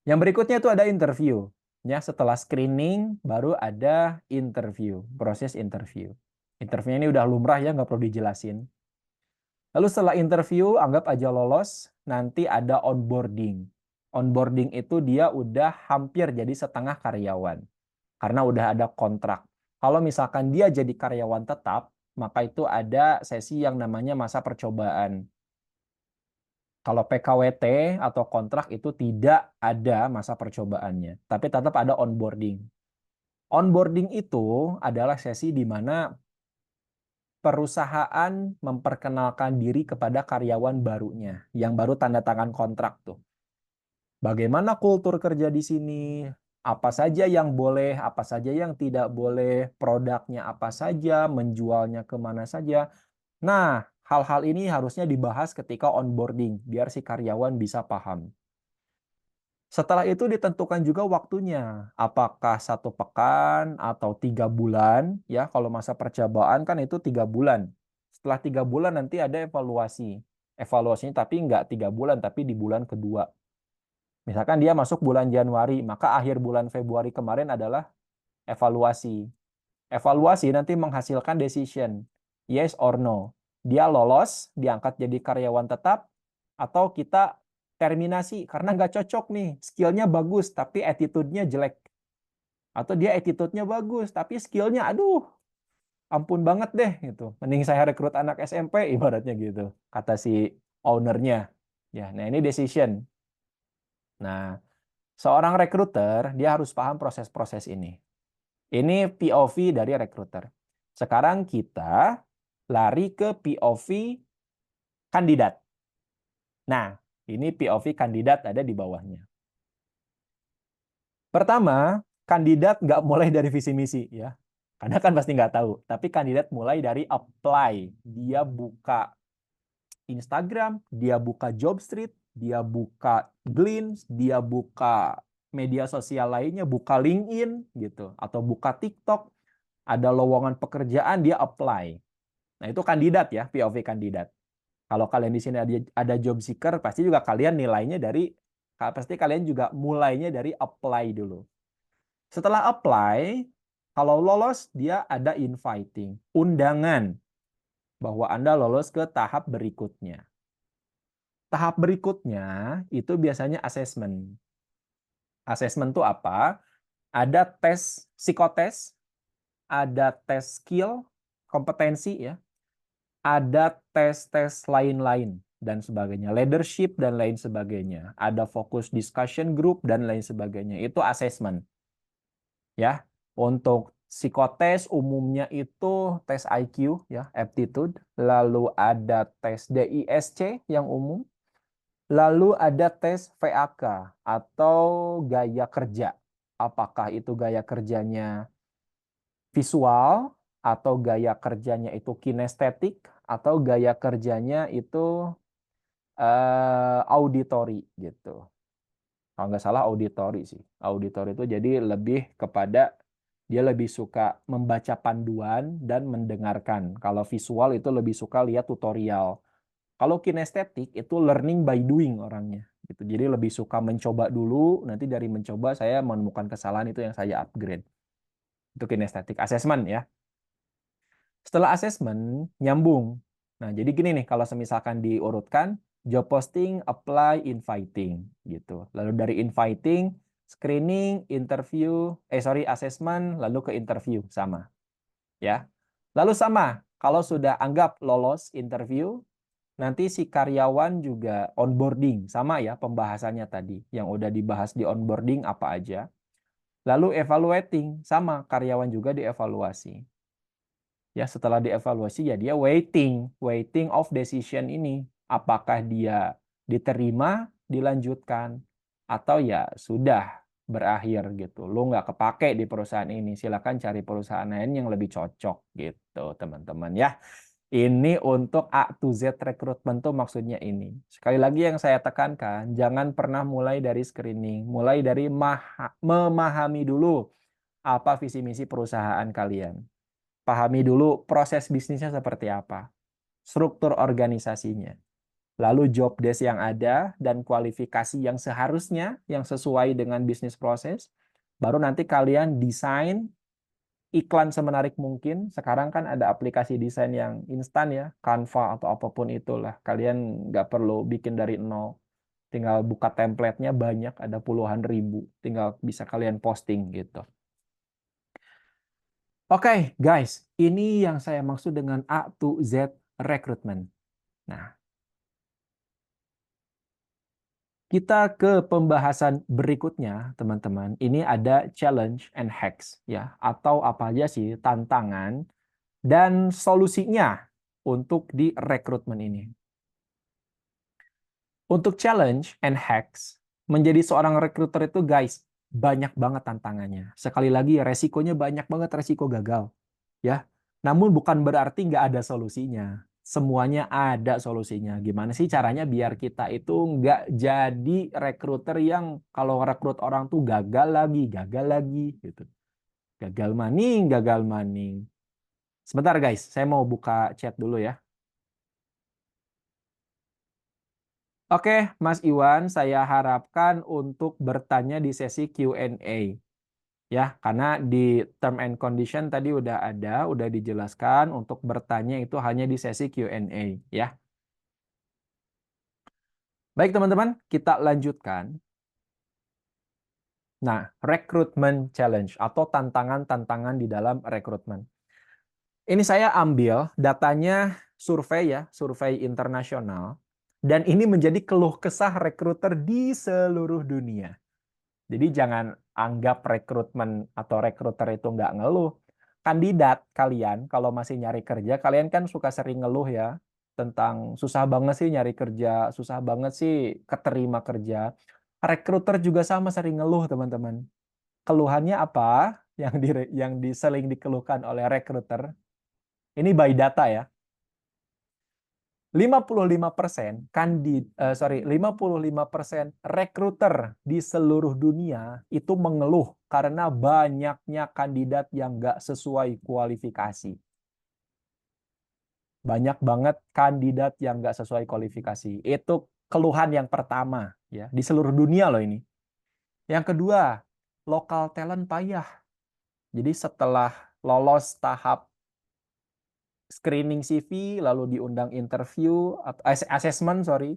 A: Yang berikutnya itu ada interview. Ya, setelah screening baru ada interview, proses interview. Interviewnya ini udah lumrah ya, nggak perlu dijelasin. Lalu setelah interview, anggap aja lolos, nanti ada onboarding. Onboarding itu dia udah hampir jadi setengah karyawan. Karena udah ada kontrak. Kalau misalkan dia jadi karyawan tetap, maka itu ada sesi yang namanya masa percobaan. Kalau PKWT atau kontrak itu tidak ada masa percobaannya, tapi tetap ada onboarding. Onboarding itu adalah sesi di mana perusahaan memperkenalkan diri kepada karyawan barunya, yang baru tanda tangan kontrak tuh. Bagaimana kultur kerja di sini? Apa saja yang boleh, apa saja yang tidak boleh, produknya apa saja, menjualnya kemana saja. Nah, hal-hal ini harusnya dibahas ketika onboarding, biar si karyawan bisa paham. Setelah itu ditentukan juga waktunya, apakah 1 pekan atau 3 bulan, ya kalau masa percobaan kan itu 3 bulan. Setelah 3 bulan nanti ada evaluasi. Evaluasinya tapi nggak 3 bulan, tapi di bulan kedua. Misalkan dia masuk bulan Januari, maka akhir bulan Februari kemarin adalah evaluasi. Evaluasi nanti menghasilkan decision, yes or no. Dia lolos, diangkat jadi karyawan tetap, atau kita terminasi karena nggak cocok nih, skillnya bagus tapi attitude-nya jelek. Atau dia attitude-nya bagus tapi skillnya aduh, ampun banget deh gitu. Mending saya rekrut anak SMP ibaratnya gitu, kata si ownernya. Ya, nah ini decision. Nah, seorang rekruter dia harus paham proses-proses ini. Ini POV dari rekruter. Sekarang kita lari ke POV kandidat. Nah, ini POV kandidat ada di bawahnya. Pertama, kandidat nggak mulai dari visi misi ya. Karena kan pasti nggak tahu. Tapi kandidat mulai dari apply. Dia buka Instagram, dia buka Jobstreet, dia buka Glints, dia buka media sosial lainnya, buka LinkedIn gitu, atau buka TikTok, ada lowongan pekerjaan dia apply. Nah, itu kandidat ya, POV kandidat. Kalau kalian di sini ada job seeker, pasti juga kalian nilainya dari pasti kalian juga mulainya dari apply dulu. Setelah apply, kalau lolos dia ada inviting, undangan bahwa Anda lolos ke tahap berikutnya. Tahap berikutnya itu biasanya assessment. Assessment itu apa? Ada tes psikotes, ada tes skill, kompetensi ya, ada tes-tes lain-lain dan sebagainya, leadership dan lain sebagainya, ada focus discussion group dan lain sebagainya. Itu assessment. Ya, untuk psikotes umumnya itu tes IQ ya, aptitude, lalu ada tes DISC yang umum, lalu ada tes VAK atau gaya kerja. Apakah itu gaya kerjanya visual atau gaya kerjanya itu kinestetik atau gaya kerjanya itu auditory gitu. Kalau nggak salah auditory sih. Auditory itu jadi lebih kepada Dia lebih suka membaca panduan dan mendengarkan. Kalau visual itu lebih suka lihat tutorial. Kalau kinestetik itu learning by doing orangnya. Gitu. Jadi lebih suka mencoba dulu, nanti dari mencoba saya menemukan kesalahan itu yang saya upgrade. Itu kinestetik assessment ya. Setelah assessment, nyambung. Nah, jadi gini nih, kalau misalkan diurutkan, job posting, apply, inviting. Gitu. Lalu dari inviting, screening, interview, assessment, lalu ke interview. Sama. Ya. Lalu sama, kalau sudah anggap lolos interview, nanti si karyawan juga onboarding. Sama ya pembahasannya tadi. Yang udah dibahas di onboarding apa aja. Lalu evaluating, sama karyawan juga dievaluasi. Ya, setelah dievaluasi ya dia waiting of decision ini. Apakah dia diterima, dilanjutkan, atau ya sudah berakhir gitu. Lo nggak kepake di perusahaan ini, silakan cari perusahaan lain yang lebih cocok gitu, teman-teman ya. Ini untuk A to Z rekrutmen tuh maksudnya ini. Sekali lagi yang saya tekankan, jangan pernah mulai dari screening, mulai dari memahami dulu apa visi misi perusahaan kalian. Pahami dulu proses bisnisnya seperti apa, struktur organisasinya, lalu job desk yang ada dan kualifikasi yang seharusnya yang sesuai dengan bisnis proses. Baru nanti kalian desain iklan semenarik mungkin. Sekarang kan ada aplikasi desain yang instan ya, Canva atau apapun itulah. Kalian nggak perlu bikin dari nol. Tinggal buka template-nya banyak, ada puluhan ribu. Tinggal bisa kalian posting gitu. Oke, guys, ini yang saya maksud dengan A to Z recruitment. Nah, kita ke pembahasan berikutnya, teman-teman. Ini ada challenge and hacks, ya, atau apa aja sih tantangan dan solusinya untuk di rekrutmen ini. Untuk challenge and hacks, menjadi seorang recruiter itu, guys, banyak banget tantangannya. Sekali lagi, resikonya banyak banget, resiko gagal. Ya, namun bukan berarti nggak ada solusinya. Semuanya ada solusinya. Gimana sih caranya biar kita itu nggak jadi rekruter yang kalau rekrut orang tuh gagal lagi gitu. Gagal maning. Sebentar guys, saya mau buka chat dulu ya. Oke, Mas Iwan, saya harapkan untuk bertanya di sesi Q&A. Ya, karena di term and condition tadi udah dijelaskan untuk bertanya itu hanya di sesi Q&A ya. Baik teman-teman, kita lanjutkan. Nah, recruitment challenge atau tantangan-tantangan di dalam rekrutmen. Ini saya ambil datanya survei ya, survei internasional. Dan ini menjadi keluh kesah rekruter di seluruh dunia. Jadi jangan anggap rekrutmen atau rekruter itu nggak ngeluh. Kandidat kalian kalau masih nyari kerja, kalian kan suka sering ngeluh ya tentang susah banget sih nyari kerja, susah banget sih keterima kerja. Rekruter juga sama sering ngeluh, teman-teman. Keluhannya apa? Yang sering dikeluhkan oleh rekruter. Ini by data ya. 55% 55% rekruter di seluruh dunia itu mengeluh karena banyaknya kandidat yang nggak sesuai kualifikasi. Banyak banget kandidat yang nggak sesuai kualifikasi. Itu keluhan yang pertama ya di seluruh dunia loh ini. Yang kedua, lokal talent payah. Jadi setelah lolos tahap screening CV, lalu diundang interview, assessment, sorry.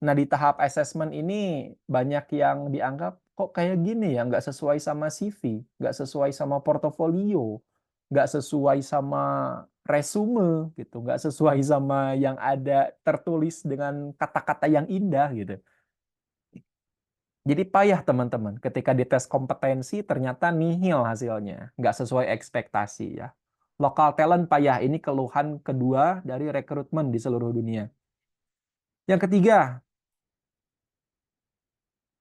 A: Nah, di tahap assessment ini banyak yang dianggap, kok kayak gini ya, nggak sesuai sama CV, nggak sesuai sama portofolio, nggak sesuai sama resume, gitu, nggak sesuai sama yang ada tertulis dengan kata-kata yang indah, gitu. Jadi payah teman-teman, ketika dites kompetensi ternyata nihil hasilnya, nggak sesuai ekspektasi ya. Lokal talent payah, ini keluhan kedua dari rekrutmen di seluruh dunia. Yang ketiga,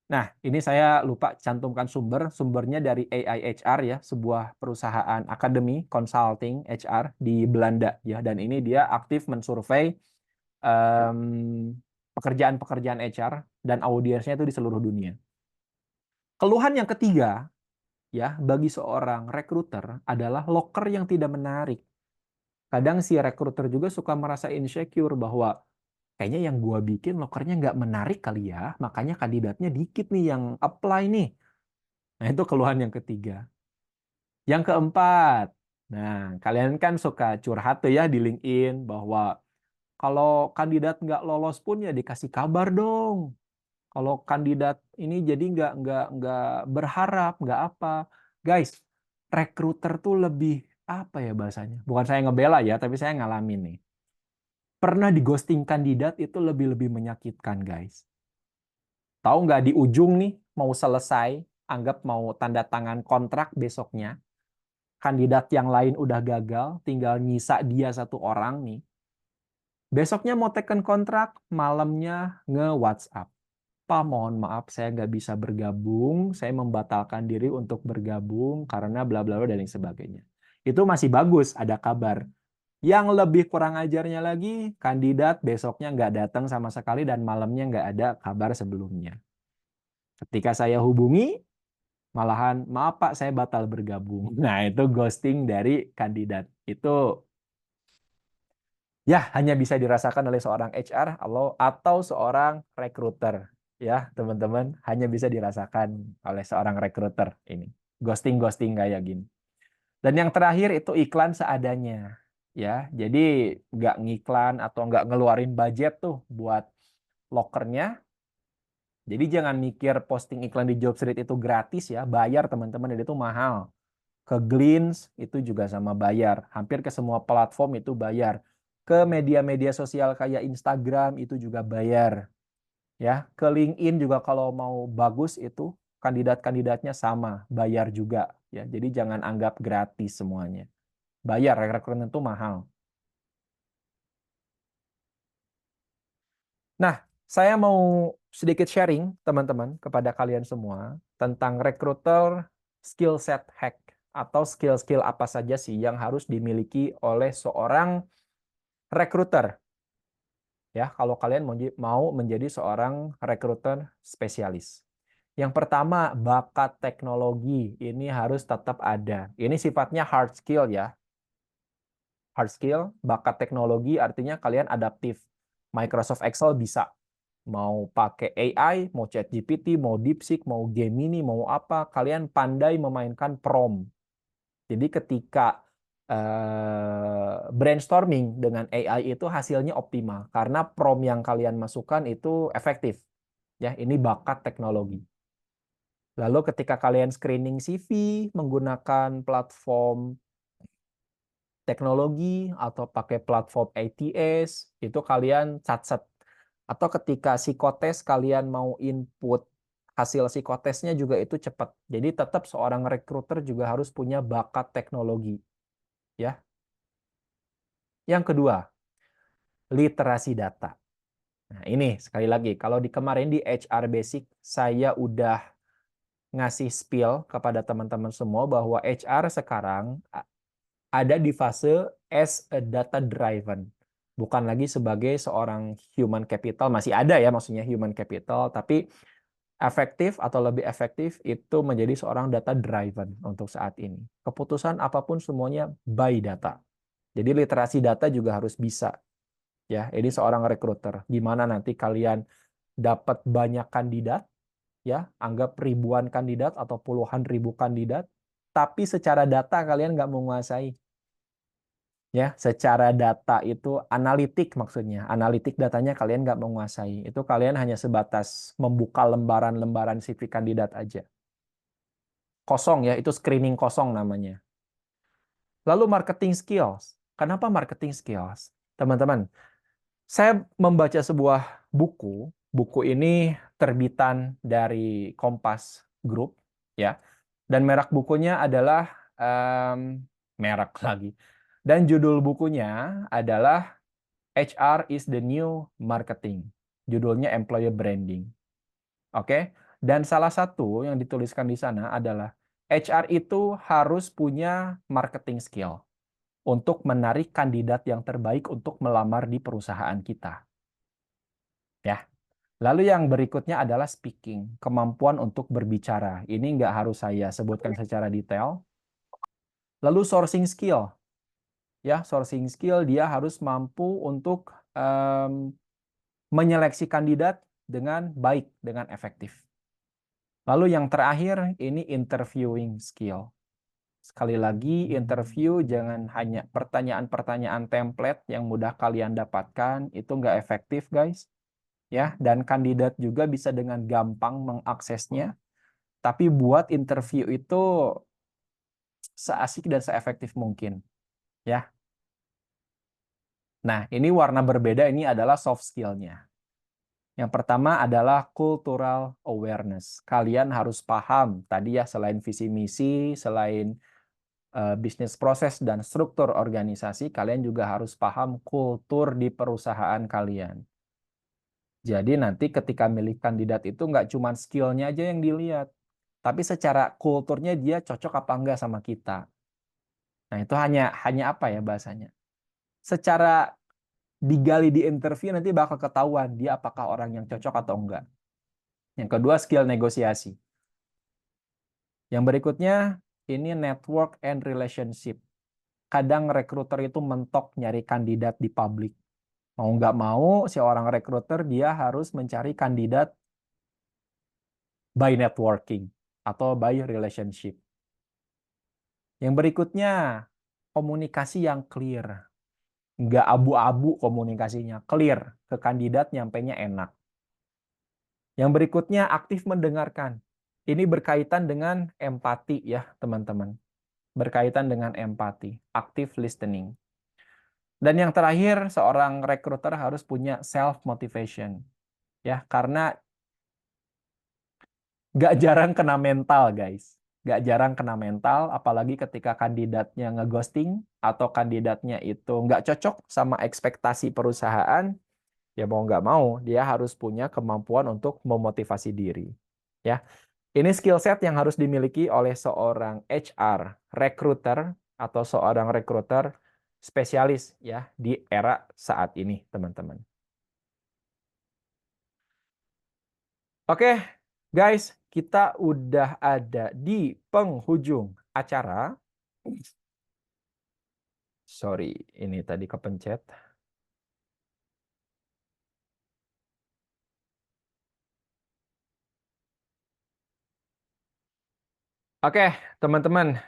A: nah ini saya lupa cantumkan sumbernya dari AIHR ya, sebuah perusahaan akademi consulting HR di Belanda ya, dan ini dia aktif mensurvei pekerjaan-pekerjaan HR dan audiensnya itu di seluruh dunia. Keluhan yang ketiga, ya bagi seorang rekruter adalah loker yang tidak menarik. Kadang si rekruter juga suka merasa insecure bahwa kayaknya yang gua bikin lokernya nggak menarik kali ya, makanya kandidatnya dikit nih yang apply nih. Nah, itu keluhan yang ketiga. Yang keempat, nah kalian kan suka curhat tuh ya di LinkedIn bahwa kalau kandidat nggak lolos pun ya dikasih kabar dong. Kalau kandidat ini jadi nggak berharap, nggak apa. Guys, rekruter tuh lebih apa ya bahasanya? Bukan saya ngebela ya, tapi saya ngalamin nih. Pernah di ghosting kandidat itu lebih-lebih menyakitkan, guys. Tahu nggak di ujung nih mau selesai, anggap mau tanda tangan kontrak besoknya, kandidat yang lain udah gagal, tinggal nyisa dia satu orang nih. Besoknya mau teken kontrak, malamnya nge-WhatsApp. Pak, mohon maaf saya nggak bisa bergabung, saya membatalkan diri untuk bergabung karena bla bla bla dan lain sebagainya. Itu masih bagus, ada kabar. Yang lebih kurang ajarnya lagi, kandidat besoknya nggak datang sama sekali dan malamnya nggak ada kabar sebelumnya. Ketika saya hubungi, malahan, maaf Pak, saya batal bergabung. Nah, itu ghosting dari kandidat. Itu ya hanya bisa dirasakan oleh seorang HR atau seorang rekruter. Ya, teman-teman, hanya bisa dirasakan oleh seorang rekruter ini. Ghosting-ghosting kayak gini. Dan yang terakhir itu iklan seadanya. Ya, jadi nggak ngiklan atau nggak ngeluarin budget tuh buat lokernya. Jadi jangan mikir posting iklan di Jobstreet itu gratis ya, bayar teman-teman, itu mahal. Ke Glints itu juga sama bayar. Hampir ke semua platform itu bayar. Ke media-media sosial kayak Instagram itu juga bayar. Ya, ke LinkedIn juga kalau mau bagus itu kandidat-kandidatnya sama, bayar juga ya. Jadi jangan anggap gratis semuanya. Bayar, rekrutmen itu mahal. Nah, saya mau sedikit sharing teman-teman kepada kalian semua tentang rekruter skill set hack atau skill-skill apa saja sih yang harus dimiliki oleh seorang rekruter. Ya, kalau kalian mau menjadi seorang rekruter spesialis. Yang pertama, bakat teknologi ini harus tetap ada. Ini sifatnya hard skill ya. Hard skill, bakat teknologi artinya kalian adaptif. Microsoft Excel bisa. Mau pakai AI, mau ChatGPT, mau DeepSeek, mau Gemini, mau apa, kalian pandai memainkan prompt. Jadi ketika brainstorming dengan AI itu hasilnya optimal karena prompt yang kalian masukkan itu efektif. Ya, ini bakat teknologi. Lalu ketika kalian screening CV menggunakan platform teknologi atau pakai platform ATS, itu kalian catat. Atau ketika psikotes kalian mau input hasil psikotesnya juga itu cepat. Jadi tetap seorang rekruter juga harus punya bakat teknologi. Ya. Yang kedua, literasi data. Nah, ini sekali lagi, kalau di kemarin di HR Basic, saya udah ngasih spill kepada teman-teman semua bahwa HR sekarang ada di fase as a data driven. Bukan lagi sebagai seorang human capital, masih ada ya maksudnya human capital, tapi efektif atau lebih efektif itu menjadi seorang data driven untuk saat ini. Keputusan apapun semuanya by data. Jadi literasi data juga harus bisa. Ya, ini seorang rekruter. Gimana nanti kalian dapat banyak kandidat, ya, anggap ribuan kandidat atau puluhan ribu kandidat, tapi secara data kalian nggak menguasai. Ya, secara data itu analitik maksudnya. Analitik datanya kalian nggak menguasai. Itu kalian hanya sebatas membuka lembaran-lembaran CV kandidat aja. Kosong ya, itu screening kosong namanya. Lalu marketing skills. Kenapa marketing skills? Teman-teman, saya membaca sebuah buku. Buku ini terbitan dari Kompas Group, ya. Dan merek bukunya adalah merek lagi. Dan judul bukunya adalah HR is the New Marketing. Judulnya Employer Branding. Oke. Dan salah satu yang dituliskan di sana adalah HR itu harus punya marketing skill untuk menarik kandidat yang terbaik untuk melamar di perusahaan kita. Ya. Lalu yang berikutnya adalah speaking, kemampuan untuk berbicara. Ini nggak harus saya sebutkan secara detail. Lalu sourcing skill, ya sourcing skill dia harus mampu untuk menyeleksi kandidat dengan baik, dengan efektif. Lalu yang terakhir ini interviewing skill. Sekali lagi, interview jangan hanya pertanyaan-pertanyaan template yang mudah kalian dapatkan, itu nggak efektif, guys. Ya, dan kandidat juga bisa dengan gampang mengaksesnya. Tapi buat interview itu seasik dan seefektif mungkin, ya. Nah, ini warna berbeda, ini adalah soft skill-nya. Yang pertama adalah cultural awareness. Kalian harus paham tadi ya, selain visi misi, selain bisnis proses dan struktur organisasi, kalian juga harus paham kultur di perusahaan kalian. Jadi nanti ketika milih kandidat itu nggak cuma skill-nya aja yang dilihat, tapi secara kulturnya dia cocok apa enggak sama kita. Nah itu hanya apa ya bahasanya? Secara digali di interview nanti bakal ketahuan dia apakah orang yang cocok atau enggak. Yang kedua skill negosiasi. Yang berikutnya ini network and relationship. Kadang rekruter itu mentok nyari kandidat di publik. Mau nggak mau, si orang rekruter dia harus mencari kandidat by networking atau by relationship. Yang berikutnya, komunikasi yang clear. Nggak abu-abu komunikasinya, clear. Ke kandidat nyampainya enak. Yang berikutnya, aktif mendengarkan. Ini berkaitan dengan empati ya, teman-teman. Berkaitan dengan empati, active listening. Dan yang terakhir, seorang rekruter harus punya self-motivation. Ya, karena nggak jarang kena mental, guys. Nggak jarang kena mental, apalagi ketika kandidatnya ngeghosting atau kandidatnya itu nggak cocok sama ekspektasi perusahaan, ya mau nggak mau, dia harus punya kemampuan untuk memotivasi diri. Ya, ini skill set yang harus dimiliki oleh seorang HR, recruiter, atau seorang recruiter spesialis ya di era saat ini, teman-teman. Oke, guys, kita udah ada di penghujung acara. Sorry, ini tadi kepencet. Oke, teman-teman.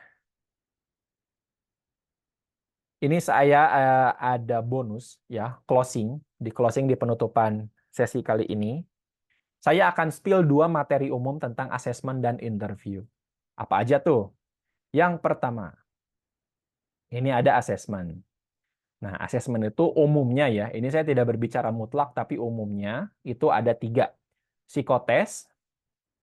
A: Ini saya ada bonus ya, closing. Di closing di penutupan sesi kali ini. Saya akan spill 2 materi umum tentang asesmen dan interview. Apa aja tuh? Yang pertama, ini ada asesmen. Nah, asesmen itu umumnya ya, ini saya tidak berbicara mutlak, tapi umumnya itu ada 3. Psikotes,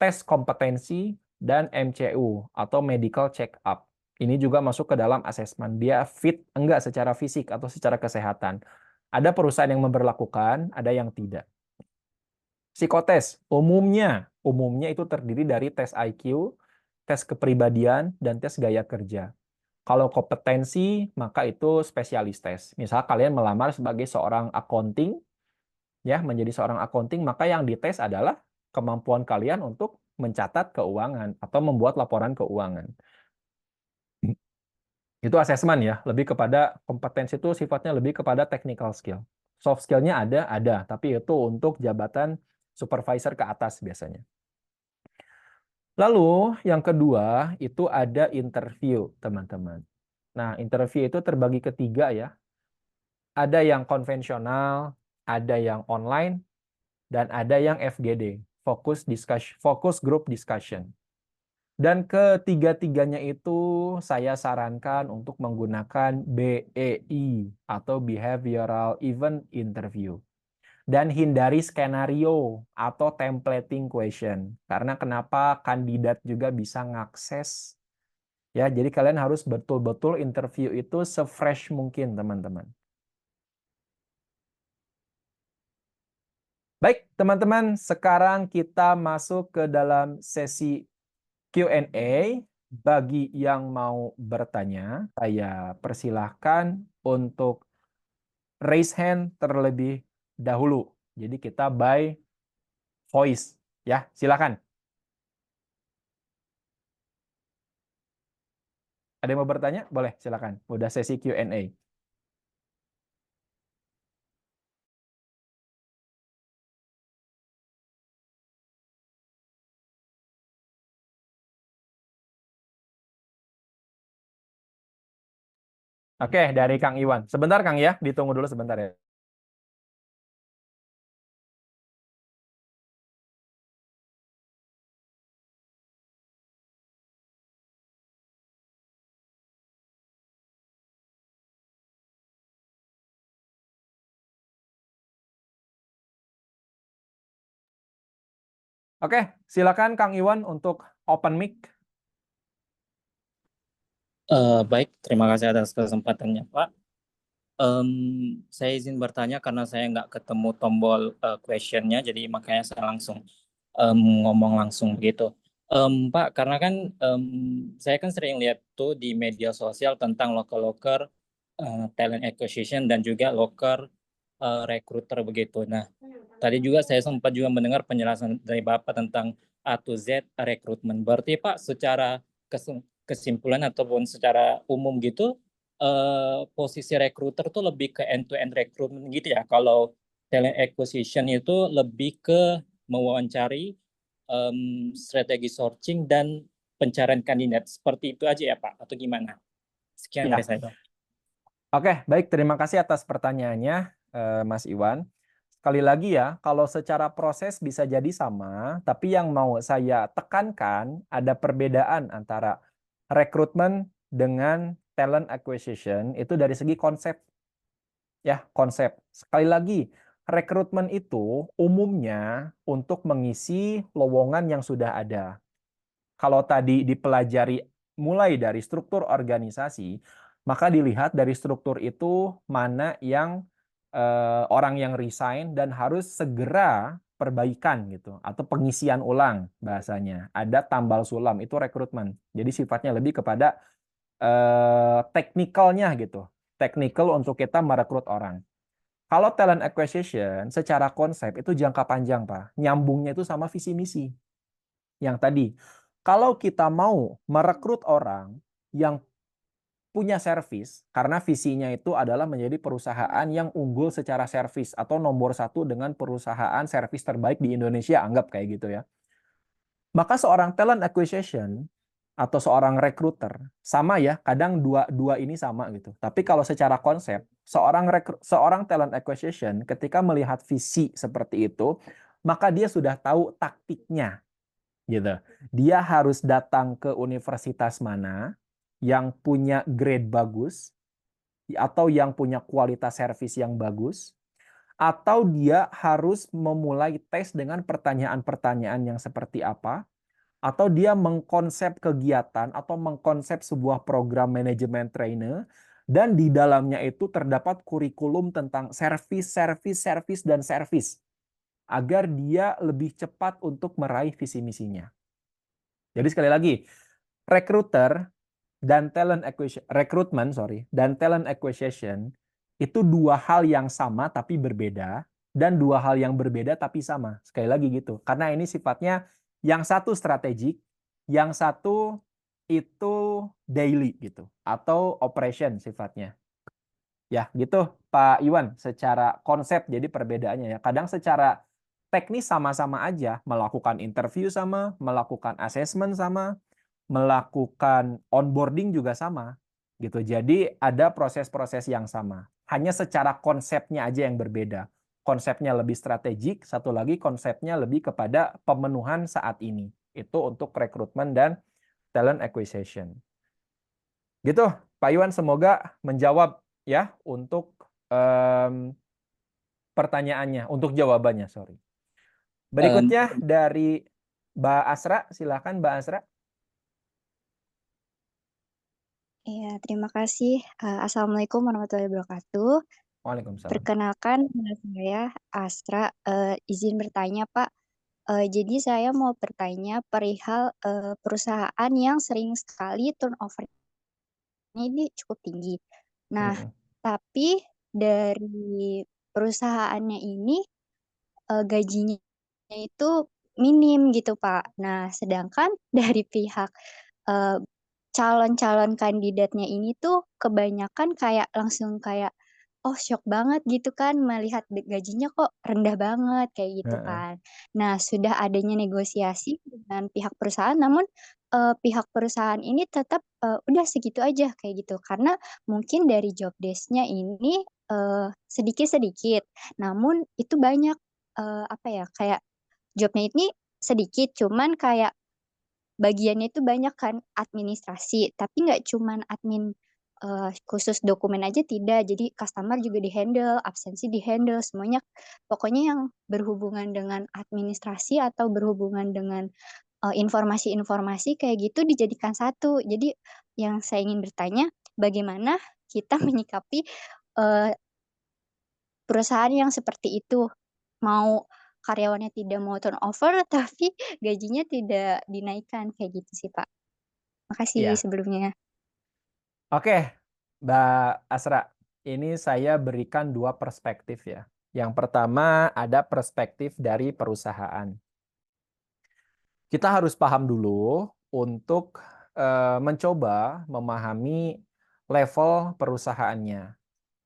A: tes kompetensi, dan MCU atau medical check up. Ini juga masuk ke dalam asesmen. Dia fit enggak secara fisik atau secara kesehatan. Ada perusahaan yang memberlakukan, ada yang tidak. Psikotes, umumnya itu terdiri dari tes IQ, tes kepribadian, dan tes gaya kerja. Kalau kompetensi, maka itu spesialis tes. Misal kalian melamar sebagai seorang accounting, ya menjadi seorang accounting, maka yang dites adalah kemampuan kalian untuk mencatat keuangan atau membuat laporan keuangan. Itu asesmen ya, lebih kepada kompetensi itu sifatnya lebih kepada technical skill. Soft skill-nya ada, tapi itu untuk jabatan supervisor ke atas biasanya. Lalu yang kedua itu ada interview, teman-teman. Nah, interview itu terbagi ke 3 ya. Ada yang konvensional, ada yang online, dan ada yang FGD, focus group discussion. Dan ketiga-tiganya itu saya sarankan untuk menggunakan BEI atau Behavioral Event Interview. Dan hindari skenario atau templating question. Karena kenapa kandidat juga bisa ngakses. Ya, jadi kalian harus betul-betul interview itu se-fresh mungkin, teman-teman. Baik, teman-teman, sekarang kita masuk ke dalam sesi Q&A. Bagi yang mau bertanya, saya persilahkan untuk raise hand terlebih dahulu. Jadi kita by voice. Ya, silakan. Ada yang mau bertanya? Boleh, silakan. Udah sesi Q&A. Oke, dari Kang Iwan. Sebentar Kang ya, ditunggu dulu sebentar ya. Oke, silakan Kang Iwan untuk open mic.
B: Baik, terima kasih atas kesempatannya, Pak. Saya izin bertanya karena saya nggak ketemu tombol question-nya, jadi makanya saya langsung ngomong langsung begitu. Pak, karena kan saya kan sering lihat tuh di media sosial tentang local-local talent acquisition dan juga local recruiter begitu. Nah, tadi juga saya sempat juga mendengar penjelasan dari Bapak tentang A to Z rekrutmen. Berarti Pak, secara kesimpulan ataupun secara umum gitu, posisi recruiter tuh lebih ke end-to-end recruitment gitu ya. Kalau talent acquisition itu lebih ke mewawancari, strategi sourcing, dan pencarian kandidat. Seperti itu aja ya Pak, atau gimana? Sekian dari
A: Ya.
B: saya Pak.
A: Oke, baik. Terima kasih atas pertanyaannya, Mas Iwan. Sekali lagi ya, kalau secara proses bisa jadi sama, tapi yang mau saya tekankan ada perbedaan antara rekrutmen dengan talent acquisition itu dari segi konsep. Ya, konsep. Sekali lagi, rekrutmen itu umumnya untuk mengisi lowongan yang sudah ada. Kalau tadi dipelajari mulai dari struktur organisasi, maka dilihat dari struktur itu mana yang orang yang resign dan harus segera perbaikan gitu atau pengisian ulang bahasanya. Ada tambal sulam itu rekrutmen. Jadi sifatnya lebih kepada teknikalnya gitu. Teknikal untuk kita merekrut orang. Kalau talent acquisition secara konsep itu jangka panjang, Pak. Nyambungnya itu sama visi misi. Yang tadi, kalau kita mau merekrut orang yang punya servis, karena visinya itu adalah menjadi perusahaan yang unggul secara servis atau nomor satu dengan perusahaan servis terbaik di Indonesia, anggap kayak gitu ya. Maka seorang talent acquisition atau seorang recruiter sama ya, kadang dua ini sama gitu. Tapi kalau secara konsep, seorang talent acquisition ketika melihat visi seperti itu, maka dia sudah tahu taktiknya gitu. Dia harus datang ke universitas mana yang punya grade bagus atau yang punya kualitas servis yang bagus, atau dia harus memulai tes dengan pertanyaan-pertanyaan yang seperti apa, atau dia mengkonsep kegiatan atau mengkonsep sebuah program manajemen trainer dan di dalamnya itu terdapat kurikulum tentang servis, servis, servis, dan servis agar dia lebih cepat untuk meraih visi misinya. Jadi sekali lagi, recruiter dan talent acquisition, dan talent acquisition itu dua hal yang sama tapi berbeda dan dua hal yang berbeda tapi sama. Sekali lagi gitu. Karena ini sifatnya yang satu strategik, yang satu itu daily gitu atau operation sifatnya. Ya, gitu Pak Iwan, secara konsep jadi perbedaannya ya. Kadang secara teknis sama-sama aja, melakukan interview sama, melakukan assessment sama, melakukan onboarding juga sama gitu. Jadi ada proses-proses yang sama. Hanya secara konsepnya aja yang berbeda. Konsepnya lebih strategik, satu lagi konsepnya lebih kepada pemenuhan saat ini. Itu untuk rekrutmen dan talent acquisition. Gitu, Pak Iwan, semoga menjawab ya untuk pertanyaannya, untuk jawabannya, sorry. Berikutnya dari Mbak Asra, silakan Mbak Asra.
C: Ya, terima kasih. Assalamualaikum warahmatullahi wabarakatuh.
A: Waalaikumsalam.
C: Perkenalkan, nama saya Asra. Izin bertanya, Pak. Jadi saya mau bertanya perihal perusahaan yang sering sekali turnover-nya ini cukup tinggi. Nah, tapi dari perusahaannya ini gajinya itu minim gitu, Pak. Nah, sedangkan dari pihak, eee, calon-calon kandidatnya ini tuh kebanyakan kayak langsung kayak, oh syok banget gitu kan melihat gajinya kok rendah banget, kayak gitu
A: Heeh.
C: kan. Nah, sudah adanya negosiasi dengan pihak perusahaan namun, pihak perusahaan ini tetap, udah segitu aja kayak gitu. Karena mungkin dari job desk-nya ini, sedikit-sedikit, namun itu banyak, apa ya, kayak job-nya ini sedikit, cuman kayak bagiannya itu banyak kan, administrasi, tapi nggak cuman admin, khusus dokumen aja tidak, jadi customer juga di-handle, absensi di-handle, semuanya pokoknya yang berhubungan dengan administrasi atau berhubungan dengan, informasi-informasi kayak gitu dijadikan satu. Jadi yang saya ingin bertanya, bagaimana kita menyikapi, eee, perusahaan yang seperti itu? Mau karyawannya tidak mau turnover, tapi gajinya tidak dinaikkan, kayak gitu sih, Pak. Makasih
A: Iya.
C: sebelumnya.
A: Oke, Mbak Asra. Ini saya berikan 2 perspektif ya. Yang pertama ada perspektif dari perusahaan. Kita harus paham dulu untuk mencoba memahami level perusahaannya.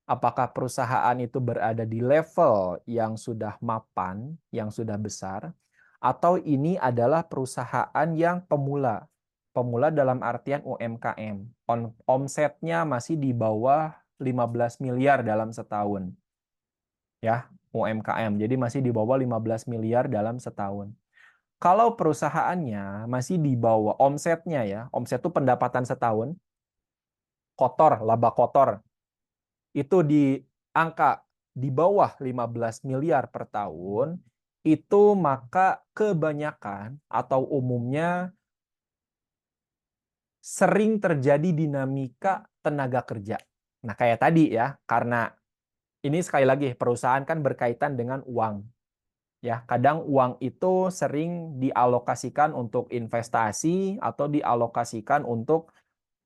A: Apakah perusahaan itu berada di level yang sudah mapan, yang sudah besar, atau ini adalah perusahaan yang pemula. Pemula dalam artian UMKM. Omsetnya masih di bawah 15 miliar dalam setahun. Ya, UMKM. Jadi masih di bawah 15 miliar dalam setahun. Kalau perusahaannya masih di bawah omsetnya ya, omset itu pendapatan setahun, kotor, laba kotor, itu di angka di bawah 15 miliar per tahun, itu maka kebanyakan atau umumnya sering terjadi dinamika tenaga kerja. Nah, kayak tadi ya, karena ini sekali lagi perusahaan kan berkaitan dengan uang. Ya, kadang uang itu sering dialokasikan untuk investasi atau dialokasikan untuk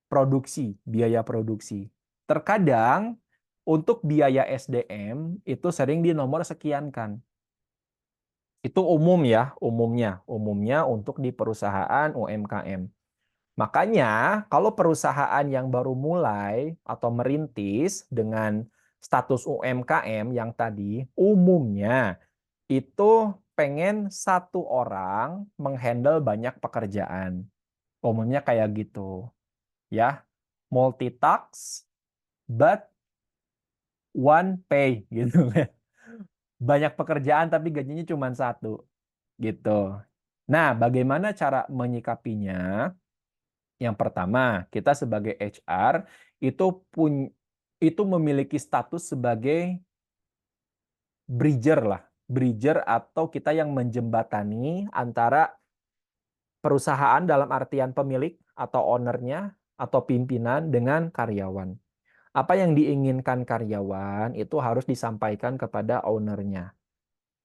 A: produksi, biaya produksi. Terkadang untuk biaya SDM itu sering dinomor sekiankan. Itu umum ya, umumnya untuk di perusahaan UMKM. Makanya kalau perusahaan yang baru mulai atau merintis dengan status UMKM yang tadi, umumnya itu pengen satu orang menghandle banyak pekerjaan. Umumnya kayak gitu. Ya, multitask but one pay gitu ya. Banyak pekerjaan tapi gajinya cuma satu gitu. Nah, bagaimana cara menyikapinya? Yang pertama, kita sebagai HR itu itu memiliki status sebagai bridger lah. Bridger atau kita yang menjembatani antara perusahaan dalam artian pemilik atau ownernya atau pimpinan dengan karyawan. Apa yang diinginkan karyawan itu harus disampaikan kepada ownernya.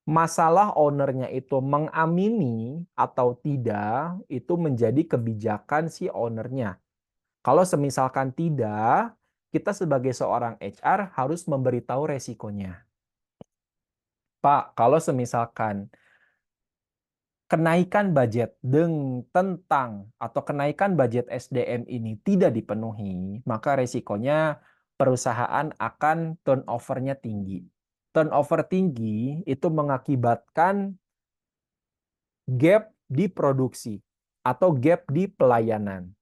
A: Masalah ownernya itu mengamini atau tidak, itu menjadi kebijakan si ownernya. Kalau semisalkan tidak, kita sebagai seorang HR harus memberitahu resikonya. Pak, kalau semisalkan kenaikan budget tentang atau kenaikan budget SDM ini tidak dipenuhi, maka resikonya perusahaan akan turnover-nya tinggi. Turnover tinggi itu mengakibatkan gap di produksi atau gap di pelayanan.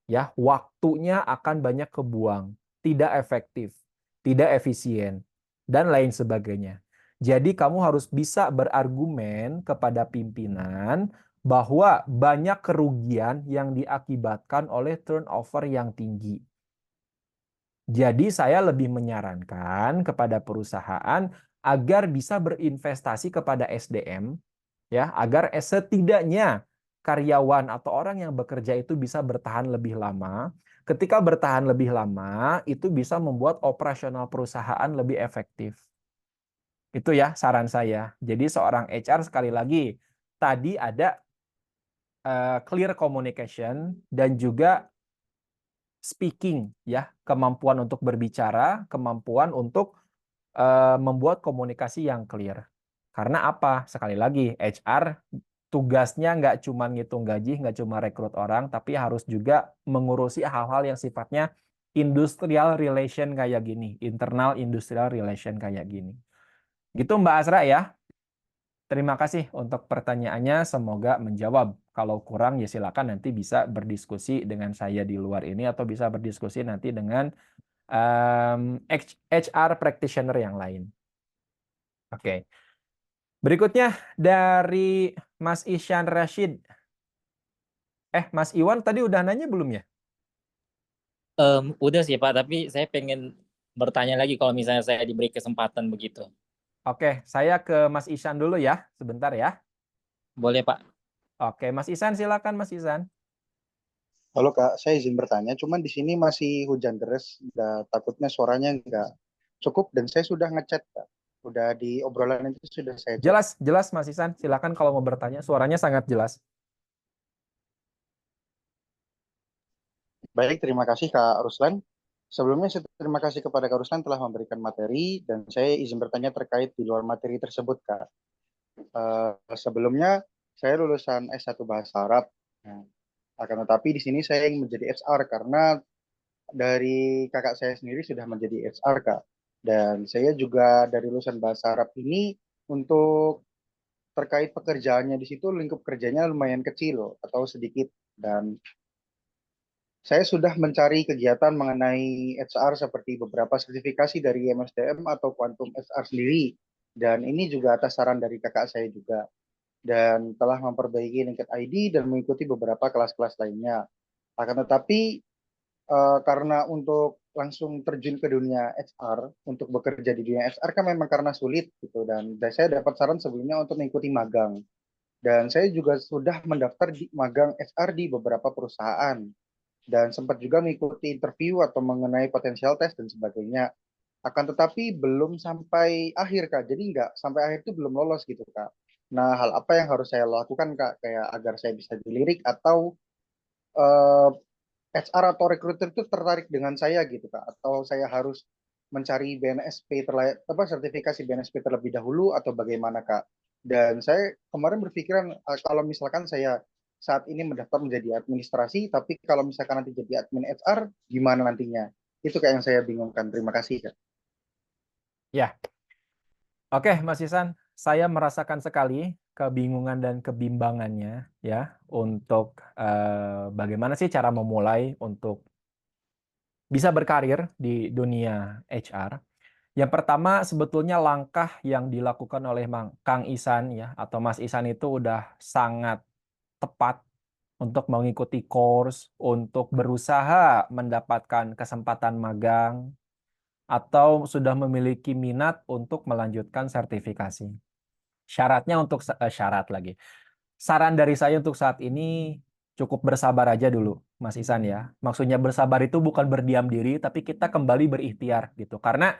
A: Ya, waktunya akan banyak kebuang, tidak efektif, tidak efisien, dan lain sebagainya. Jadi kamu harus bisa berargumen kepada pimpinan bahwa banyak kerugian yang diakibatkan oleh turnover yang tinggi. Jadi saya lebih menyarankan kepada perusahaan agar bisa berinvestasi kepada SDM, ya, agar setidaknya karyawan atau orang yang bekerja itu bisa bertahan lebih lama. Ketika bertahan lebih lama, itu bisa membuat operasional perusahaan lebih efektif. Itu ya saran saya. Jadi seorang HR sekali lagi, tadi ada clear communication dan juga speaking, ya, kemampuan untuk berbicara, kemampuan untuk membuat komunikasi yang clear. Karena apa? Sekali lagi, HR tugasnya nggak cuma ngitung gaji, nggak cuma rekrut orang, tapi harus juga mengurusi hal-hal yang sifatnya industrial relation kayak gini, internal industrial relation kayak gini. Gitu Mbak Asra ya. Terima kasih untuk pertanyaannya, semoga menjawab. Kalau kurang ya silakan nanti bisa berdiskusi dengan saya di luar ini atau bisa berdiskusi nanti dengan HR practitioner yang lain. Oke. Berikutnya dari Mas Isyan Rashid. Mas Iwan tadi udah nanya belum ya?
B: Udah sih Pak, tapi saya pengen bertanya lagi kalau misalnya saya diberi kesempatan begitu.
A: Oke, saya ke Mas Isyan dulu ya, sebentar ya.
B: Boleh Pak?
A: Oke, Mas Ihsan silakan Mas Ihsan.
D: Halo Kak, saya izin bertanya, cuman di sini masih hujan deras, takutnya suaranya nggak cukup dan saya sudah ngechat Kak. Udah di obrolan itu sudah saya chat.
A: Jelas, jelas Mas Ihsan. Silakan kalau mau bertanya, suaranya sangat jelas.
D: Baik, terima kasih Kak Ruslan. Sebelumnya saya terima kasih kepada Kak Ruslan telah memberikan materi dan saya izin bertanya terkait di luar materi tersebut Kak. Sebelumnya saya lulusan S1 Bahasa Arab. Nah, akan tetapi di sini saya ingin menjadi HR karena dari kakak saya sendiri sudah menjadi HR Kak. Dan saya juga dari lulusan Bahasa Arab ini untuk terkait pekerjaannya di situ lingkup kerjanya lumayan kecil atau sedikit dan saya sudah mencari kegiatan mengenai HR seperti beberapa sertifikasi dari MSDM atau Quantum HR sendiri dan ini juga atas saran dari kakak saya juga dan telah memperbaiki LinkedIn ID dan mengikuti beberapa kelas-kelas lainnya. Akan tetapi karena untuk langsung terjun ke dunia HR untuk bekerja di dunia HR kan memang karena sulit gitu dan saya dapat saran sebelumnya untuk mengikuti magang dan saya juga sudah mendaftar di magang HR di beberapa perusahaan dan sempat juga mengikuti interview atau mengenai potensial tes dan sebagainya. Akan tetapi belum sampai akhir Kak, jadi nggak sampai akhir itu belum lolos gitu Kak. Nah, hal apa yang harus saya lakukan Kak, kayak agar saya bisa dilirik atau uh, HR atau recruiter itu tertarik dengan saya gitu Kak, atau saya harus mencari BNSP sertifikasi BNSP terlebih dahulu atau bagaimana Kak? Dan saya kemarin berpikiran kalau misalkan saya saat ini mendaftar menjadi administrasi, tapi kalau misalkan nanti jadi admin HR, gimana nantinya? Itu kayak yang saya bingungkan. Terima kasih Kak.
A: Ya. Oke, Mas Ihsan, saya merasakan sekali kebingungan dan kebimbangannya ya untuk bagaimana sih cara memulai untuk bisa berkarir di dunia HR. Yang pertama sebetulnya langkah yang dilakukan oleh Kang Ihsan ya atau Mas Ihsan itu udah sangat tepat untuk mengikuti course, untuk berusaha mendapatkan kesempatan magang atau sudah memiliki minat untuk melanjutkan sertifikasi. Syaratnya untuk syarat lagi. Saran dari saya untuk saat ini cukup bersabar aja dulu, Mas Ihsan ya. Maksudnya bersabar itu bukan berdiam diri, tapi kita kembali berikhtiar gitu. Karena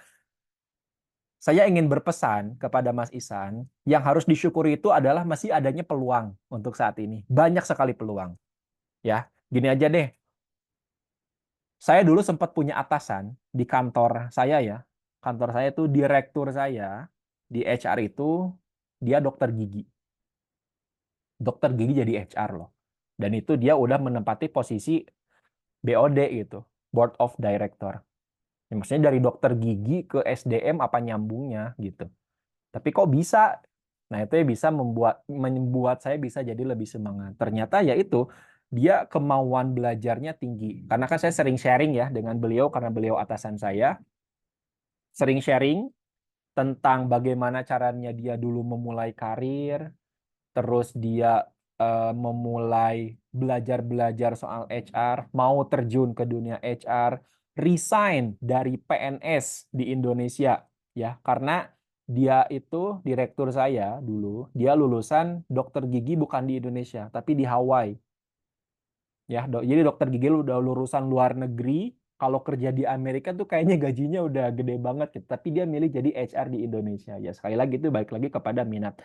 A: saya ingin berpesan kepada Mas Ihsan, yang harus disyukuri itu adalah masih adanya peluang untuk saat ini. Banyak sekali peluang. Ya, gini aja deh. Saya dulu sempat punya atasan di kantor saya ya. Kantor saya itu direktur saya di HR itu dia dokter gigi. Dokter gigi jadi HR loh. Dan itu dia udah menempati posisi BOD gitu, Board of Director. Ya, maksudnya dari dokter gigi ke SDM apa nyambungnya gitu. Tapi kok bisa? Nah, itu ya bisa membuat saya bisa jadi lebih semangat. Ternyata ya itu dia kemauan belajarnya tinggi. Karena kan saya sering sharing ya dengan beliau karena beliau atasan saya. Sering sharing tentang bagaimana caranya dia dulu memulai karir, terus dia memulai belajar-belajar soal HR, mau terjun ke dunia HR, resign dari PNS di Indonesia ya, karena dia itu direktur saya dulu, dia lulusan dokter gigi bukan di Indonesia, tapi di Hawaii. Ya, jadi dokter gigi udah lulusan luar negeri, kalau kerja di Amerika tuh kayaknya gajinya udah gede banget gitu. Tapi dia milih jadi HR di Indonesia. Ya, sekali lagi itu balik lagi kepada minat.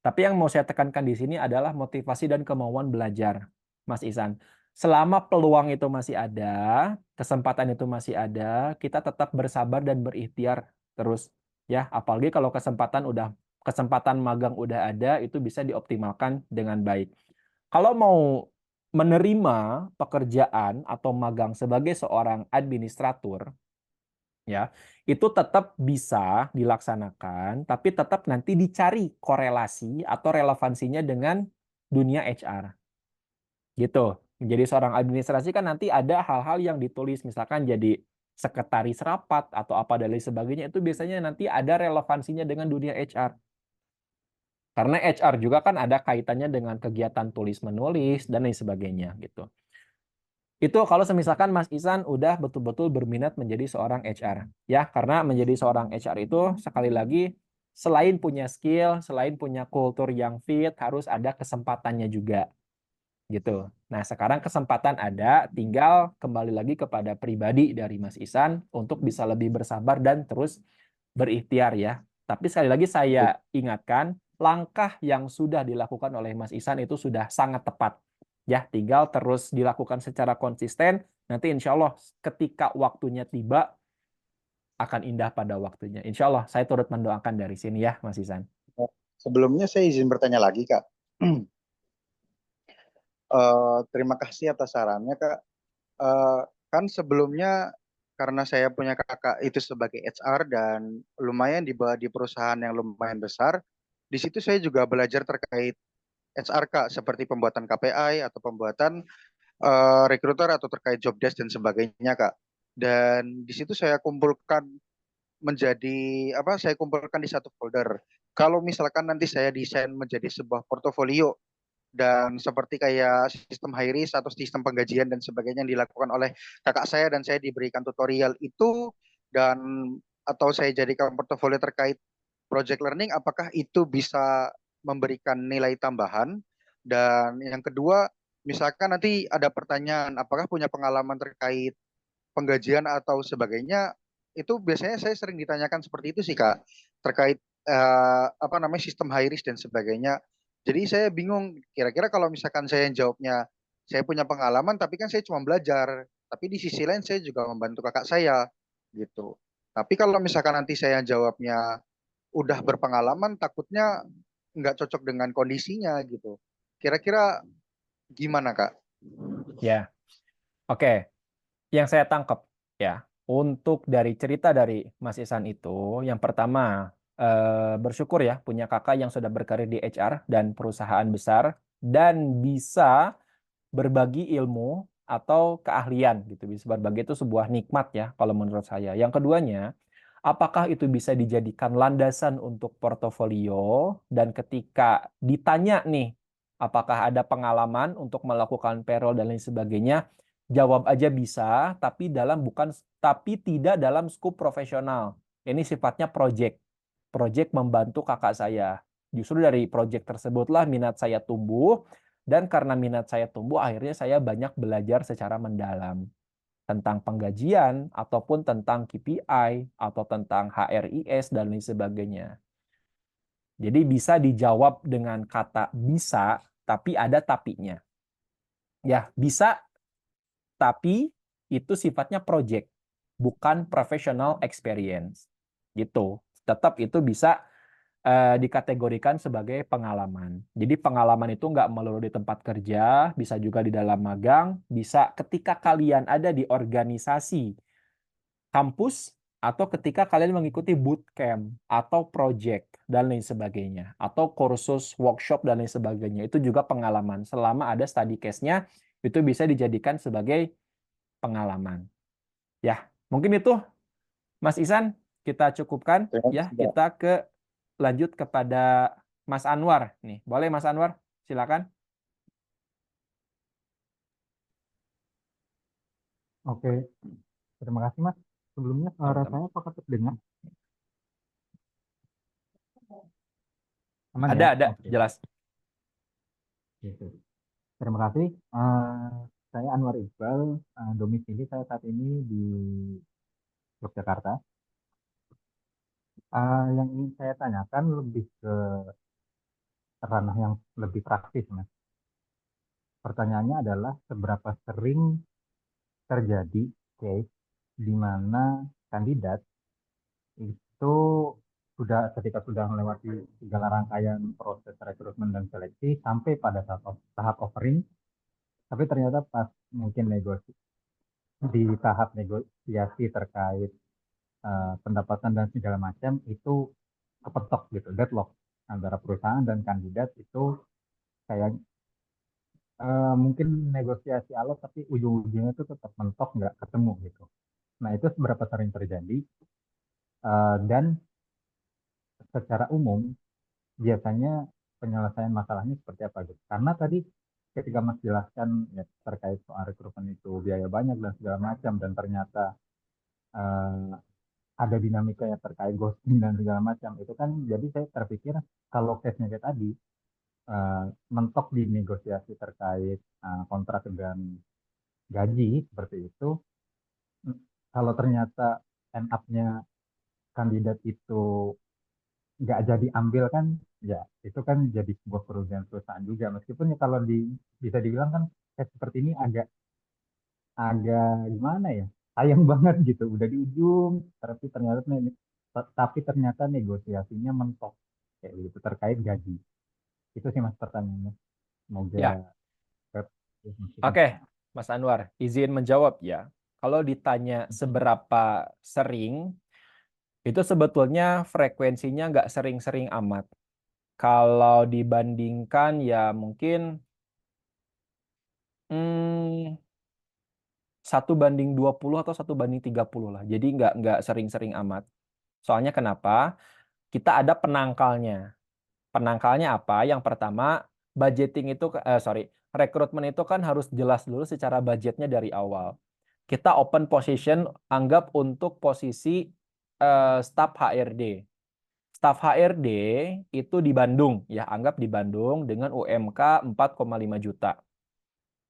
A: Tapi yang mau saya tekankan di sini adalah motivasi dan kemauan belajar, Mas Ihsan. Selama peluang itu masih ada, kesempatan itu masih ada, kita tetap bersabar dan berikhtiar terus. Ya, apalagi kalau kesempatan udah kesempatan magang udah ada, itu bisa dioptimalkan dengan baik. Kalau mau menerima pekerjaan atau magang sebagai seorang administrator, ya, itu tetap bisa dilaksanakan, tapi tetap nanti dicari korelasi atau relevansinya dengan dunia HR. Gitu. Menjadi seorang administrasi kan nanti ada hal-hal yang ditulis, misalkan jadi sekretaris rapat atau apa dan lain sebagainya, itu biasanya nanti ada relevansinya dengan dunia HR. Karena HR juga kan ada kaitannya dengan kegiatan tulis-menulis dan lain sebagainya gitu. Itu kalau misalkan Mas Ihsan udah betul-betul berminat menjadi seorang HR. Ya, karena menjadi seorang HR itu sekali lagi selain punya skill, selain punya kultur yang fit, harus ada kesempatannya juga. Gitu. Nah, sekarang kesempatan ada, tinggal kembali lagi kepada pribadi dari Mas Ihsan untuk bisa lebih bersabar dan terus berikhtiar ya. Tapi sekali lagi saya ingatkan, langkah yang sudah dilakukan oleh Mas Ihsan itu sudah sangat tepat. Ya, tinggal terus dilakukan secara konsisten, nanti insya Allah ketika waktunya tiba, akan indah pada waktunya. Insya Allah, saya turut mendoakan dari sini ya, Mas Ihsan.
D: Sebelumnya saya izin bertanya lagi, Kak. Terima kasih atas sarannya, Kak. Kan sebelumnya karena saya punya kakak itu sebagai HR dan lumayan di perusahaan yang lumayan besar, di situ saya juga belajar terkait HR, Kak, seperti pembuatan KPI atau pembuatan recruiter atau terkait job desk dan sebagainya, Kak. Dan di situ saya kumpulkan menjadi apa? Saya kumpulkan di satu folder. Kalau misalkan nanti saya desain menjadi sebuah portofolio dan seperti kayak sistem high risk atau sistem penggajian dan sebagainya yang dilakukan oleh kakak saya dan saya diberikan tutorial itu dan atau saya jadikan portofolio terkait project learning, apakah itu bisa memberikan nilai tambahan? Dan yang kedua, misalkan nanti ada pertanyaan apakah punya pengalaman terkait penggajian atau sebagainya, itu biasanya saya sering ditanyakan seperti itu sih, Kak, terkait apa namanya sistem high risk dan sebagainya. Jadi saya bingung, kira-kira kalau misalkan saya yang jawabnya, saya punya pengalaman, tapi kan saya cuma belajar. Tapi di sisi lain saya juga membantu kakak saya, gitu. Tapi kalau misalkan nanti saya yang jawabnya udah berpengalaman, takutnya nggak cocok dengan kondisinya, gitu. Kira-kira gimana, Kak?
A: Ya, oke. Yang saya tangkap ya, untuk dari cerita dari Mas Ihsan itu, yang pertama bersyukur ya punya kakak yang sudah berkarir di HR dan perusahaan besar dan bisa berbagi ilmu atau keahlian gitu. Bisa berbagi itu sebuah nikmat ya kalau menurut saya. Yang keduanya, apakah itu bisa dijadikan landasan untuk portofolio dan ketika ditanya nih apakah ada pengalaman untuk melakukan payroll dan lain sebagainya, jawab aja bisa, tapi tidak dalam skup profesional. Ini sifatnya project. Project membantu kakak saya. Justru dari project tersebutlah minat saya tumbuh dan karena minat saya tumbuh akhirnya saya banyak belajar secara mendalam tentang penggajian ataupun tentang KPI atau tentang HRIS dan lain sebagainya. Jadi bisa dijawab dengan kata bisa, tapi ada tapinya. Ya, bisa, tapi itu sifatnya project, bukan professional experience. Gitu. Tetap itu bisa dikategorikan sebagai pengalaman. Jadi pengalaman itu nggak melulu di tempat kerja, bisa juga di dalam magang, bisa ketika kalian ada di organisasi kampus atau ketika kalian mengikuti bootcamp atau project dan lain sebagainya atau kursus workshop dan lain sebagainya itu juga pengalaman selama ada study case-nya itu bisa dijadikan sebagai pengalaman ya mungkin itu Mas Ihsan kita cukupkan
D: Terima
A: ya
D: kasih, Kak.
A: kita lanjut kepada Mas Anwar nih boleh Mas Anwar silakan.
E: Oke, terima kasih Mas. Sebelumnya suara saya apakah terdengar? Aman ya?
A: Ada
E: Oke.
A: jelas.
E: Oke. Terima kasih. Saya Anwar Iqbal, domisili saya saat ini di Yogyakarta. Yang ingin saya tanyakan lebih ke ranah yang lebih praktis, Mas. Pertanyaannya adalah seberapa sering terjadi case di mana kandidat itu ketika sudah melewati segala rangkaian proses rekrutmen dan seleksi sampai pada tahap offering, tapi ternyata pas mungkin di tahap negosiasi terkait pendapatan dan segala macam itu kepetok gitu, deadlock antara perusahaan dan kandidat itu kayak mungkin negosiasi alot tapi ujung-ujungnya itu tetap mentok nggak ketemu gitu. Nah itu seberapa sering terjadi dan secara umum biasanya penyelesaian masalahnya seperti apa gitu. Karena tadi ketika Mas jelaskan ya, terkait soal rekrutmen itu biaya banyak dan segala macam dan ternyata ada dinamika yang terkait ghosting dan segala macam itu kan jadi saya terpikir kalau case-nya kayak tadi mentok di negosiasi terkait kontrak dan gaji seperti itu, kalau ternyata end up-nya kandidat itu nggak jadi ambil kan, ya itu kan jadi sebuah kerugian perusahaan juga. Meskipun ya kalau bisa dibilang kan kayak seperti ini agak gimana ya, sayang banget gitu. Udah di ujung, tapi ternyata negosiasinya mentok kayak gitu terkait gaji. Itu sih Mas pertanyaannya. Semoga
A: Ya. Oke, Mas Anwar, izin menjawab ya. Kalau ditanya seberapa sering, itu sebetulnya frekuensinya nggak sering-sering amat. Kalau dibandingkan ya mungkin 1:20 atau 1:30 lah. Jadi nggak sering-sering amat. Soalnya kenapa? Kita ada penangkalnya. Penangkalnya apa? Yang pertama, budgeting itu, rekrutmen itu kan harus jelas dulu secara budgetnya dari awal. Kita open position, anggap untuk posisi staf HRD. Staf HRD itu di Bandung, ya anggap di Bandung dengan UMK 4,5 juta.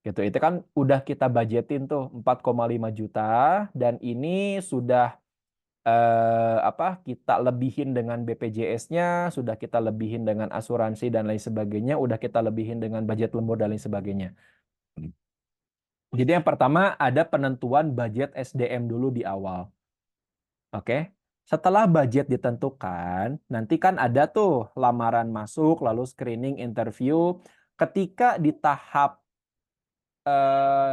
A: Gitu. Itu kan udah kita budgetin tuh 4,5 juta dan ini sudah kita lebihin dengan BPJS-nya, sudah kita lebihin dengan asuransi dan lain sebagainya, udah kita lebihin dengan budget lembur dan lain sebagainya. Jadi yang pertama ada penentuan budget SDM dulu di awal. Oke. Setelah budget ditentukan, nanti kan ada tuh lamaran masuk, lalu screening, interview. Ketika di tahap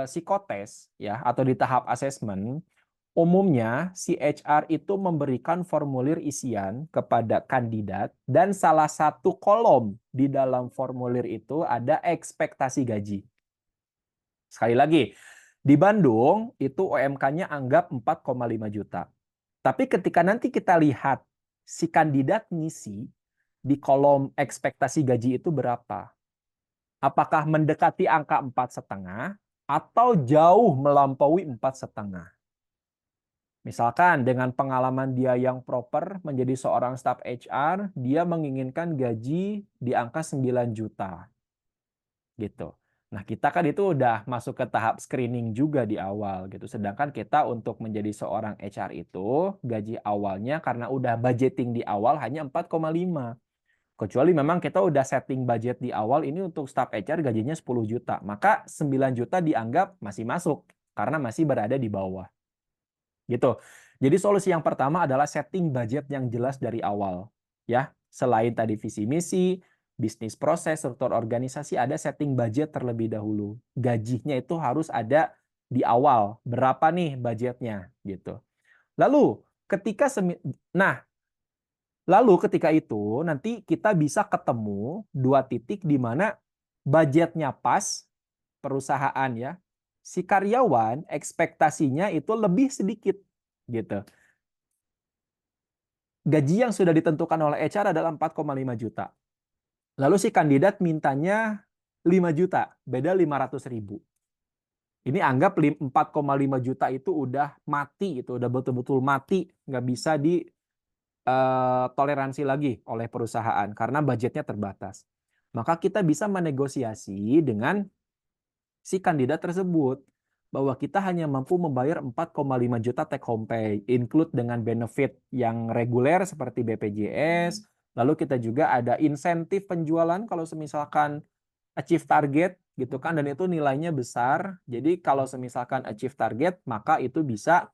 A: psikotes ya atau di tahap asesmen, umumnya si HR itu memberikan formulir isian kepada kandidat dan salah satu kolom di dalam formulir itu ada ekspektasi gaji. Sekali lagi, di Bandung itu UMK-nya anggap 4,5 juta. Tapi ketika nanti kita lihat si kandidat ngisi di kolom ekspektasi gaji itu berapa? Apakah mendekati angka 4,5 atau jauh melampaui 4,5? Misalkan dengan pengalaman dia yang proper menjadi seorang staf HR, dia menginginkan gaji di angka 9 juta. Gitu. Nah, kita kan itu udah masuk ke tahap screening juga di awal gitu. Sedangkan kita untuk menjadi seorang HR itu gaji awalnya karena udah budgeting di awal hanya 4,5. Kecuali memang kita udah setting budget di awal ini untuk staf HR gajinya 10 juta. Maka 9 juta dianggap masih masuk karena masih berada di bawah. Gitu. Jadi solusi yang pertama adalah setting budget yang jelas dari awal. Ya, selain tadi visi misi, bisnis proses, struktur organisasi, ada setting budget terlebih dahulu. Gajinya itu harus ada di awal. Berapa nih budgetnya gitu. Lalu ketika ketika itu nanti kita bisa ketemu dua titik di mana budgetnya pas perusahaan ya. Si karyawan ekspektasinya itu lebih sedikit gitu. Gaji yang sudah ditentukan oleh HR adalah 4,5 juta. Lalu si kandidat mintanya 5 juta, beda 500.000. Ini anggap 4,5 juta itu udah mati, itu udah betul-betul mati, nggak bisa toleransi lagi oleh perusahaan karena budgetnya terbatas. Maka kita bisa menegosiasi dengan si kandidat tersebut bahwa kita hanya mampu membayar 4,5 juta take home pay, include dengan benefit yang reguler seperti BPJS, lalu kita juga ada insentif penjualan kalau semisalkan achieve target gitu kan, dan itu nilainya besar. Jadi kalau semisalkan achieve target, maka itu bisa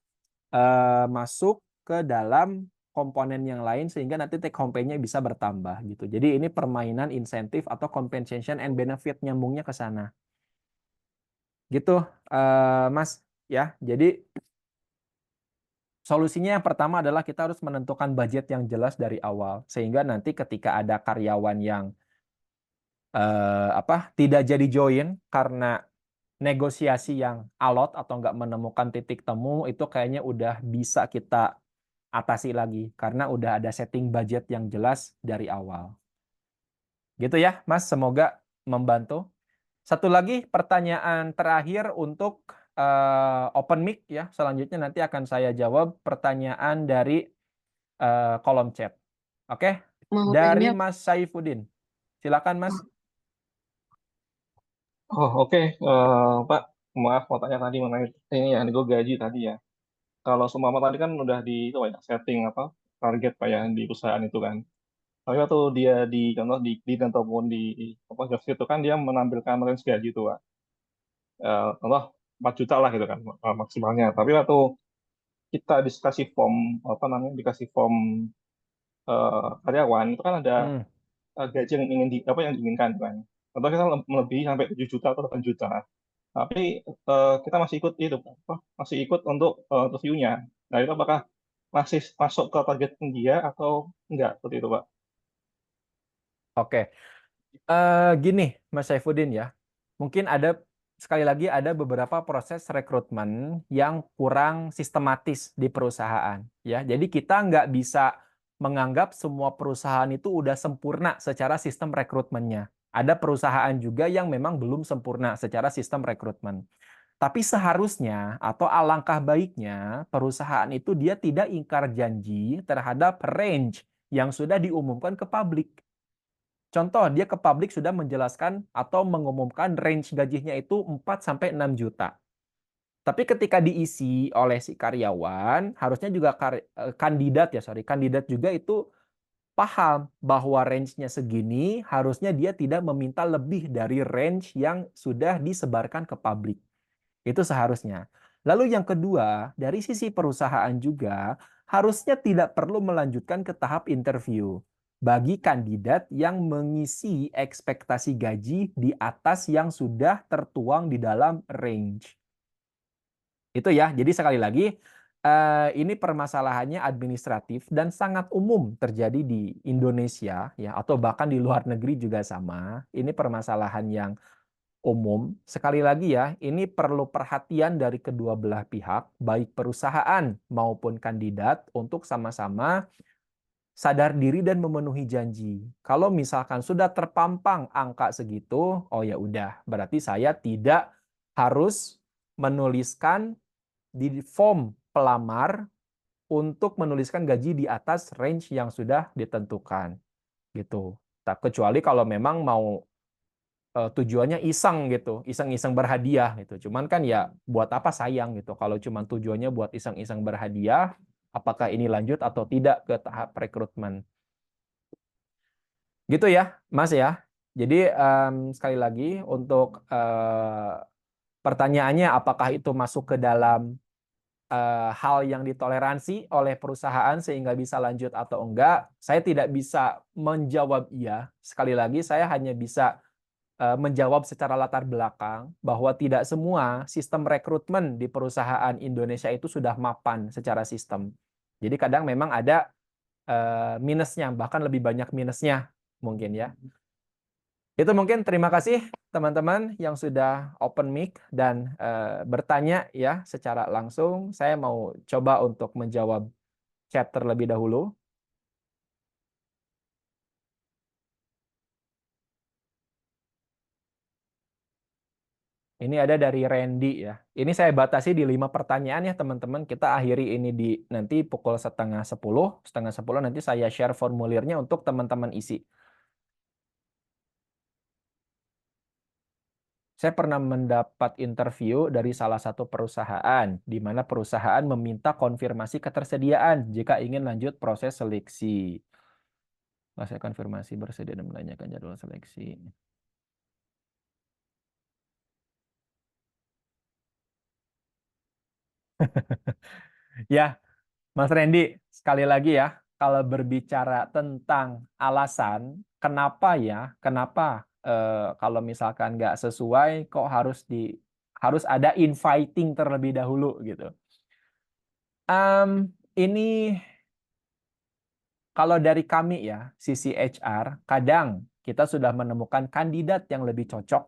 A: masuk ke dalam komponen yang lain sehingga nanti take home pay-nya bisa bertambah gitu. Jadi ini permainan insentif atau compensation and benefit, nyambungnya ke sana. Gitu, Mas ya. Jadi solusinya yang pertama adalah kita harus menentukan budget yang jelas dari awal sehingga nanti ketika ada karyawan yang tidak jadi join karena negosiasi yang alot atau nggak menemukan titik temu, itu kayaknya udah bisa kita atasi lagi karena udah ada setting budget yang jelas dari awal. Gitu ya, Mas, semoga membantu. Satu lagi pertanyaan terakhir untuk open mic ya. Selanjutnya nanti akan saya jawab pertanyaan dari kolom chat. Oke, dari Mas Saifuddin. Silakan, Mas.
F: Oh, oke. Pak, maaf mau tanya tadi mengenai ini ya, nego gaji tadi ya. Kalau seumpama tadi kan udah di itu ya, setting apa target Pak ya di perusahaan itu kan. Tapi waktu dia di contoh di ataupun di apa job itu kan dia menampilkan range gaji itu Pak. Contoh 4 juta lah gitu kan maksimalnya. Tapi waktu kita dikasih form apa namanya dikasih form karyawan itu kan ada gaji yang ingin apa yang diinginkan kan. Contoh kita melebihi sampai 7 juta atau 8 juta. Tapi kita masih ikut itu apa masih ikut untuk reviewnya. Nah itu apakah masih masuk ke target dia atau enggak seperti itu Pak?
A: Oke, gini Mas Saifuddin ya, mungkin ada sekali lagi ada beberapa proses rekrutmen yang kurang sistematis di perusahaan ya. Jadi kita nggak bisa menganggap semua perusahaan itu udah sempurna secara sistem rekrutmennya. Ada perusahaan juga yang memang belum sempurna secara sistem rekrutmen. Tapi seharusnya atau alangkah baiknya perusahaan itu dia tidak ingkar janji terhadap range yang sudah diumumkan ke publik. Contoh, dia ke publik sudah menjelaskan atau mengumumkan range gajinya itu 4-6 juta. Tapi ketika diisi oleh si karyawan, harusnya juga kandidat juga itu paham bahwa range-nya segini, harusnya dia tidak meminta lebih dari range yang sudah disebarkan ke publik. Itu seharusnya. Lalu yang kedua, dari sisi perusahaan juga harusnya tidak perlu melanjutkan ke tahap interview bagi kandidat yang mengisi ekspektasi gaji di atas yang sudah tertuang di dalam range. Itu ya. Jadi sekali lagi, ini permasalahannya administratif dan sangat umum terjadi di Indonesia ya, atau bahkan di luar negeri juga sama. Ini permasalahan yang umum. Sekali lagi ya, ini perlu perhatian dari kedua belah pihak, baik perusahaan maupun kandidat untuk sama-sama sadar diri dan memenuhi janji. Kalau misalkan sudah terpampang angka segitu, oh ya udah, berarti saya tidak harus menuliskan di form pelamar untuk menuliskan gaji di atas range yang sudah ditentukan. Gitu. Kecuali kalau memang mau tujuannya iseng gitu, iseng-iseng berhadiah gitu. Cuman kan ya buat apa sayang gitu. Kalau cuman tujuannya buat iseng-iseng berhadiah, apakah ini lanjut atau tidak ke tahap rekrutmen. Gitu ya, Mas ya. Jadi sekali lagi untuk pertanyaannya apakah itu masuk ke dalam hal yang ditoleransi oleh perusahaan sehingga bisa lanjut atau enggak, saya tidak bisa menjawab iya. Sekali lagi saya hanya bisa menjawab secara latar belakang bahwa tidak semua sistem rekrutmen di perusahaan Indonesia itu sudah mapan secara sistem. Jadi kadang memang ada minusnya, bahkan lebih banyak minusnya mungkin ya. Itu mungkin terima kasih teman-teman yang sudah open mic dan bertanya ya secara langsung. Saya mau coba untuk menjawab chat terlebih dahulu. Ini ada dari Randy ya. Ini saya batasi di 5 pertanyaan ya teman-teman. Kita akhiri ini di nanti pukul 9:30. 9:30 nanti saya share formulirnya untuk teman-teman isi. Saya pernah mendapat interview dari salah satu perusahaan, di mana perusahaan meminta konfirmasi ketersediaan jika ingin lanjut proses seleksi. Saya konfirmasi bersedia dan menanyakan jadwal seleksi. Ya, Mas Randy, sekali lagi ya, kalau berbicara tentang alasan, kenapa kalau misalkan nggak sesuai, kok harus ada inviting terlebih dahulu gitu. Ini kalau dari kami ya, sisi HR, kadang kita sudah menemukan kandidat yang lebih cocok,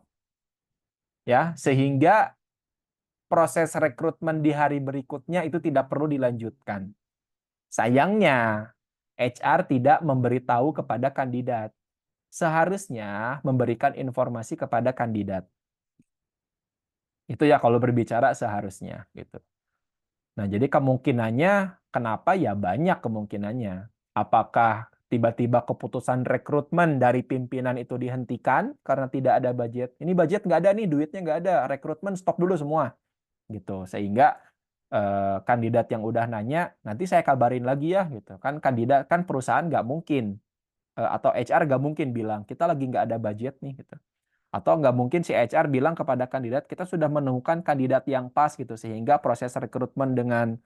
A: ya, sehingga proses rekrutmen di hari berikutnya itu tidak perlu dilanjutkan. Sayangnya, HR tidak memberitahu kepada kandidat. Seharusnya memberikan informasi kepada kandidat. Itu ya kalau berbicara seharusnya gitu. Nah, jadi kemungkinannya kenapa ya banyak kemungkinannya. Apakah tiba-tiba keputusan rekrutmen dari pimpinan itu dihentikan karena tidak ada budget? Ini budget nggak ada nih, duitnya nggak ada, rekrutmen stop dulu semua. Gitu. Sehingga kandidat yang udah nanya, nanti saya kabarin lagi ya gitu. Kan kandidat, kan perusahaan nggak mungkin atau HR nggak mungkin bilang kita lagi nggak ada budget nih gitu. Atau nggak mungkin si HR bilang kepada kandidat kita sudah menemukan kandidat yang pas gitu sehingga proses rekrutmen dengan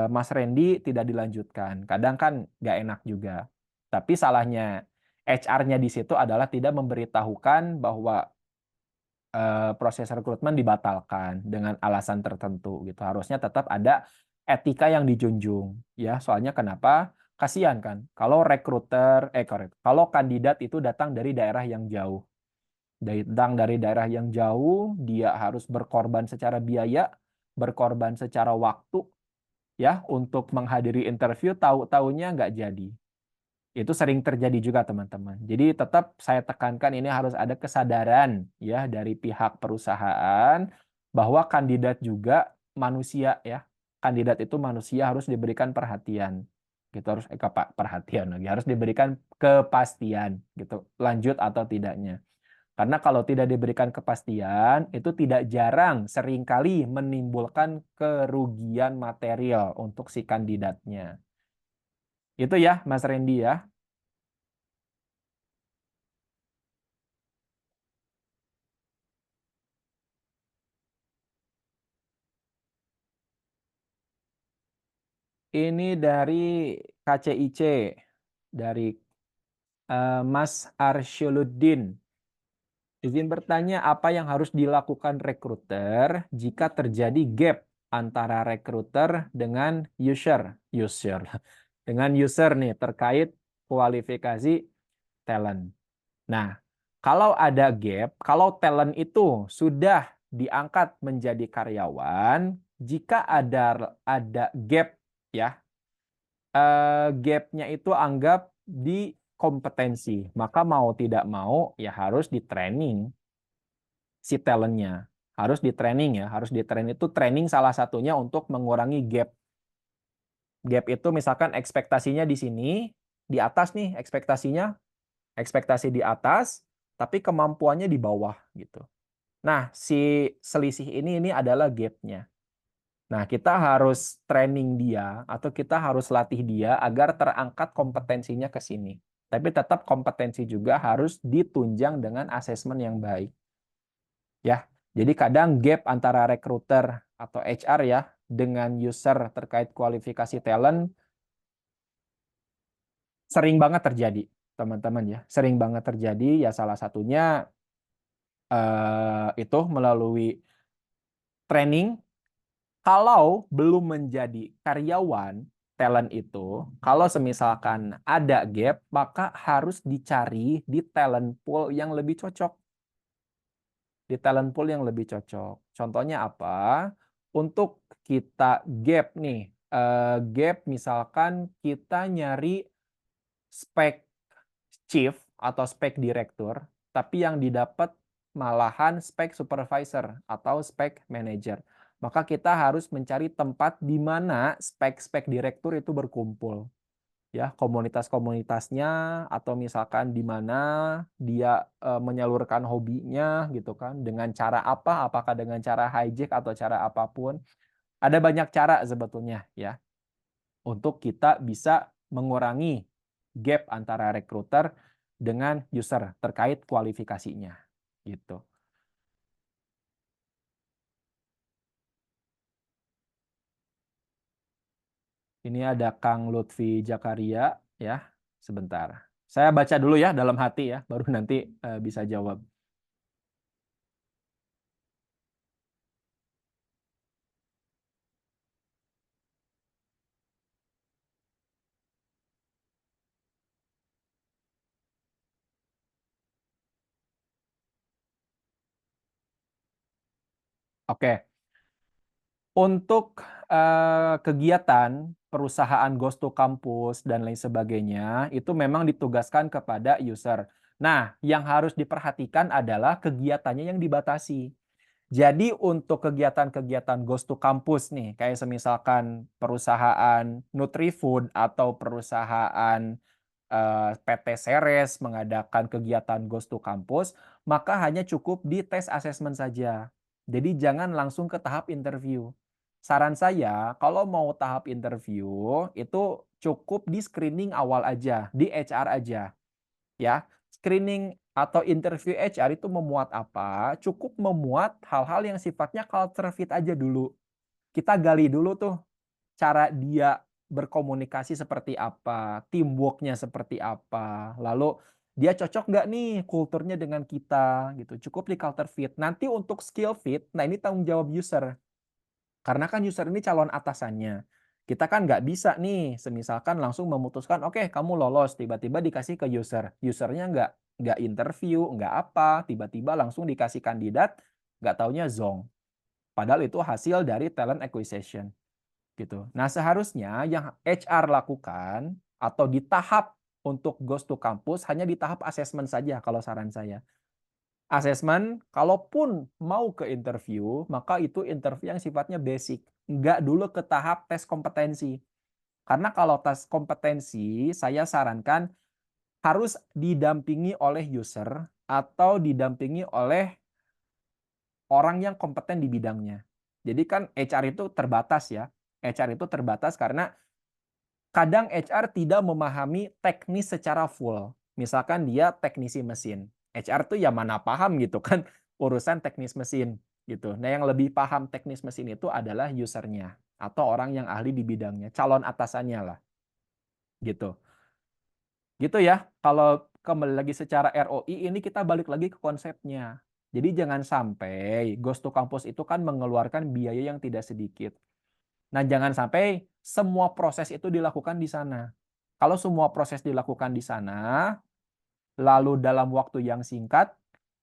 A: Mas Randy tidak dilanjutkan. Kadang kan nggak enak juga. Tapi salahnya HR-nya di situ adalah tidak memberitahukan bahwa proses rekrutmen dibatalkan dengan alasan tertentu gitu. Harusnya tetap ada etika yang dijunjung ya. Soalnya kenapa? Kasihan kan kalau kalau kandidat itu datang dari daerah yang jauh. Datang dari daerah yang jauh, dia harus berkorban secara biaya, berkorban secara waktu ya untuk menghadiri interview, tahu-tahunya nggak jadi. Itu sering terjadi juga teman-teman. Jadi tetap saya tekankan ini harus ada kesadaran ya dari pihak perusahaan bahwa kandidat juga manusia ya. Kandidat itu manusia harus diberikan perhatian. Gitu harus perhatian lagi, harus diberikan kepastian gitu. Lanjut atau tidaknya. Karena kalau tidak diberikan kepastian, itu tidak jarang seringkali menimbulkan kerugian material untuk si kandidatnya. Itu ya, Mas Randy ya. Ini dari KCIC, dari Mas Arsyuluddin. Izin bertanya, apa yang harus dilakukan rekruter jika terjadi gap antara rekruter dengan user dengan user nih terkait kualifikasi talent. Nah, kalau ada gap, kalau talent itu sudah diangkat menjadi karyawan, jika ada gap ya, gapnya itu anggap di kompetensi, maka mau tidak mau ya harus di training si talentnya, harus di training ya, harus di training itu training salah satunya untuk mengurangi gap. Gap itu misalkan ekspektasinya di sini, di atas nih ekspektasinya, ekspektasi di atas, tapi kemampuannya di bawah gitu. Nah, si selisih ini adalah gapnya. Nah, kita harus training dia atau kita harus latih dia agar terangkat kompetensinya ke sini. Tapi tetap kompetensi juga harus ditunjang dengan asesmen yang baik. Ya, jadi kadang gap antara recruiter atau HR ya dengan user terkait kualifikasi talent sering banget terjadi, teman-teman ya. Sering banget terjadi ya salah satunya itu melalui training. Kalau belum menjadi karyawan talent itu, kalau semisalkan ada gap, maka harus dicari di talent pool yang lebih cocok. Di talent pool yang lebih cocok. Contohnya apa? Untuk kita gap nih, gap misalkan kita nyari spek chief atau spek direktur, tapi yang didapat malahan spek supervisor atau spek manager. Maka kita harus mencari tempat di mana spek-spek direktur itu berkumpul. Ya, komunitas-komunitasnya atau misalkan di mana dia menyalurkan hobinya gitu kan, dengan cara apa, apakah dengan cara hijack atau cara apapun. Ada banyak cara sebetulnya ya untuk kita bisa mengurangi gap antara rekruter dengan user terkait kualifikasinya gitu. Ini ada Kang Lutfi Jakaria ya. Sebentar. Saya baca dulu ya dalam hati ya, baru nanti bisa jawab. Oke. Untuk kegiatan perusahaan Ghost to Campus dan lain sebagainya, itu memang ditugaskan kepada user. Nah, yang harus diperhatikan adalah kegiatannya yang dibatasi. Jadi untuk kegiatan-kegiatan Ghost to Campus nih, kayak semisalkan perusahaan Nutrifood atau perusahaan PT Ceres mengadakan kegiatan Ghost to Campus, maka hanya cukup di tes asesmen saja. Jadi jangan langsung ke tahap interview. Saran saya, kalau mau tahap interview, itu cukup di screening awal aja, di HR aja. Ya, screening atau interview HR itu memuat apa? Cukup memuat hal-hal yang sifatnya culture fit aja dulu. Kita gali dulu tuh cara dia berkomunikasi seperti apa, teamwork-nya seperti apa, lalu dia cocok nggak nih kulturnya dengan kita gitu. Cukup di culture fit. Nanti untuk skill fit, nah ini tanggung jawab user. Karena kan user ini calon atasannya. Kita kan nggak bisa nih, semisalkan langsung memutuskan, oke kamu lolos, tiba-tiba dikasih ke user. Usernya nggak interview, nggak apa, tiba-tiba langsung dikasih kandidat, nggak taunya zong. Padahal itu hasil dari talent acquisition. Gitu. Nah, seharusnya yang HR lakukan atau di tahap untuk Ghost to Campus hanya di tahap asesmen saja kalau saran saya. Asesmen, kalaupun mau ke interview, maka itu interview yang sifatnya basic. Nggak dulu ke tahap tes kompetensi. Karena kalau tes kompetensi, saya sarankan harus didampingi oleh user atau didampingi oleh orang yang kompeten di bidangnya. Jadi kan HR itu terbatas ya. HR itu terbatas karena kadang HR tidak memahami teknis secara full. Misalkan dia teknisi mesin. HR tuh ya mana paham gitu kan urusan teknis mesin gitu. Nah, yang lebih paham teknis mesin itu adalah usernya atau orang yang ahli di bidangnya, calon atasannya lah. Gitu. Gitu ya. Kalau kembali lagi secara ROI ini kita balik lagi ke konsepnya. Jadi jangan sampai Ghost to Campus itu kan mengeluarkan biaya yang tidak sedikit. Nah, jangan sampai semua proses itu dilakukan di sana. Kalau semua proses dilakukan di sana, lalu dalam waktu yang singkat,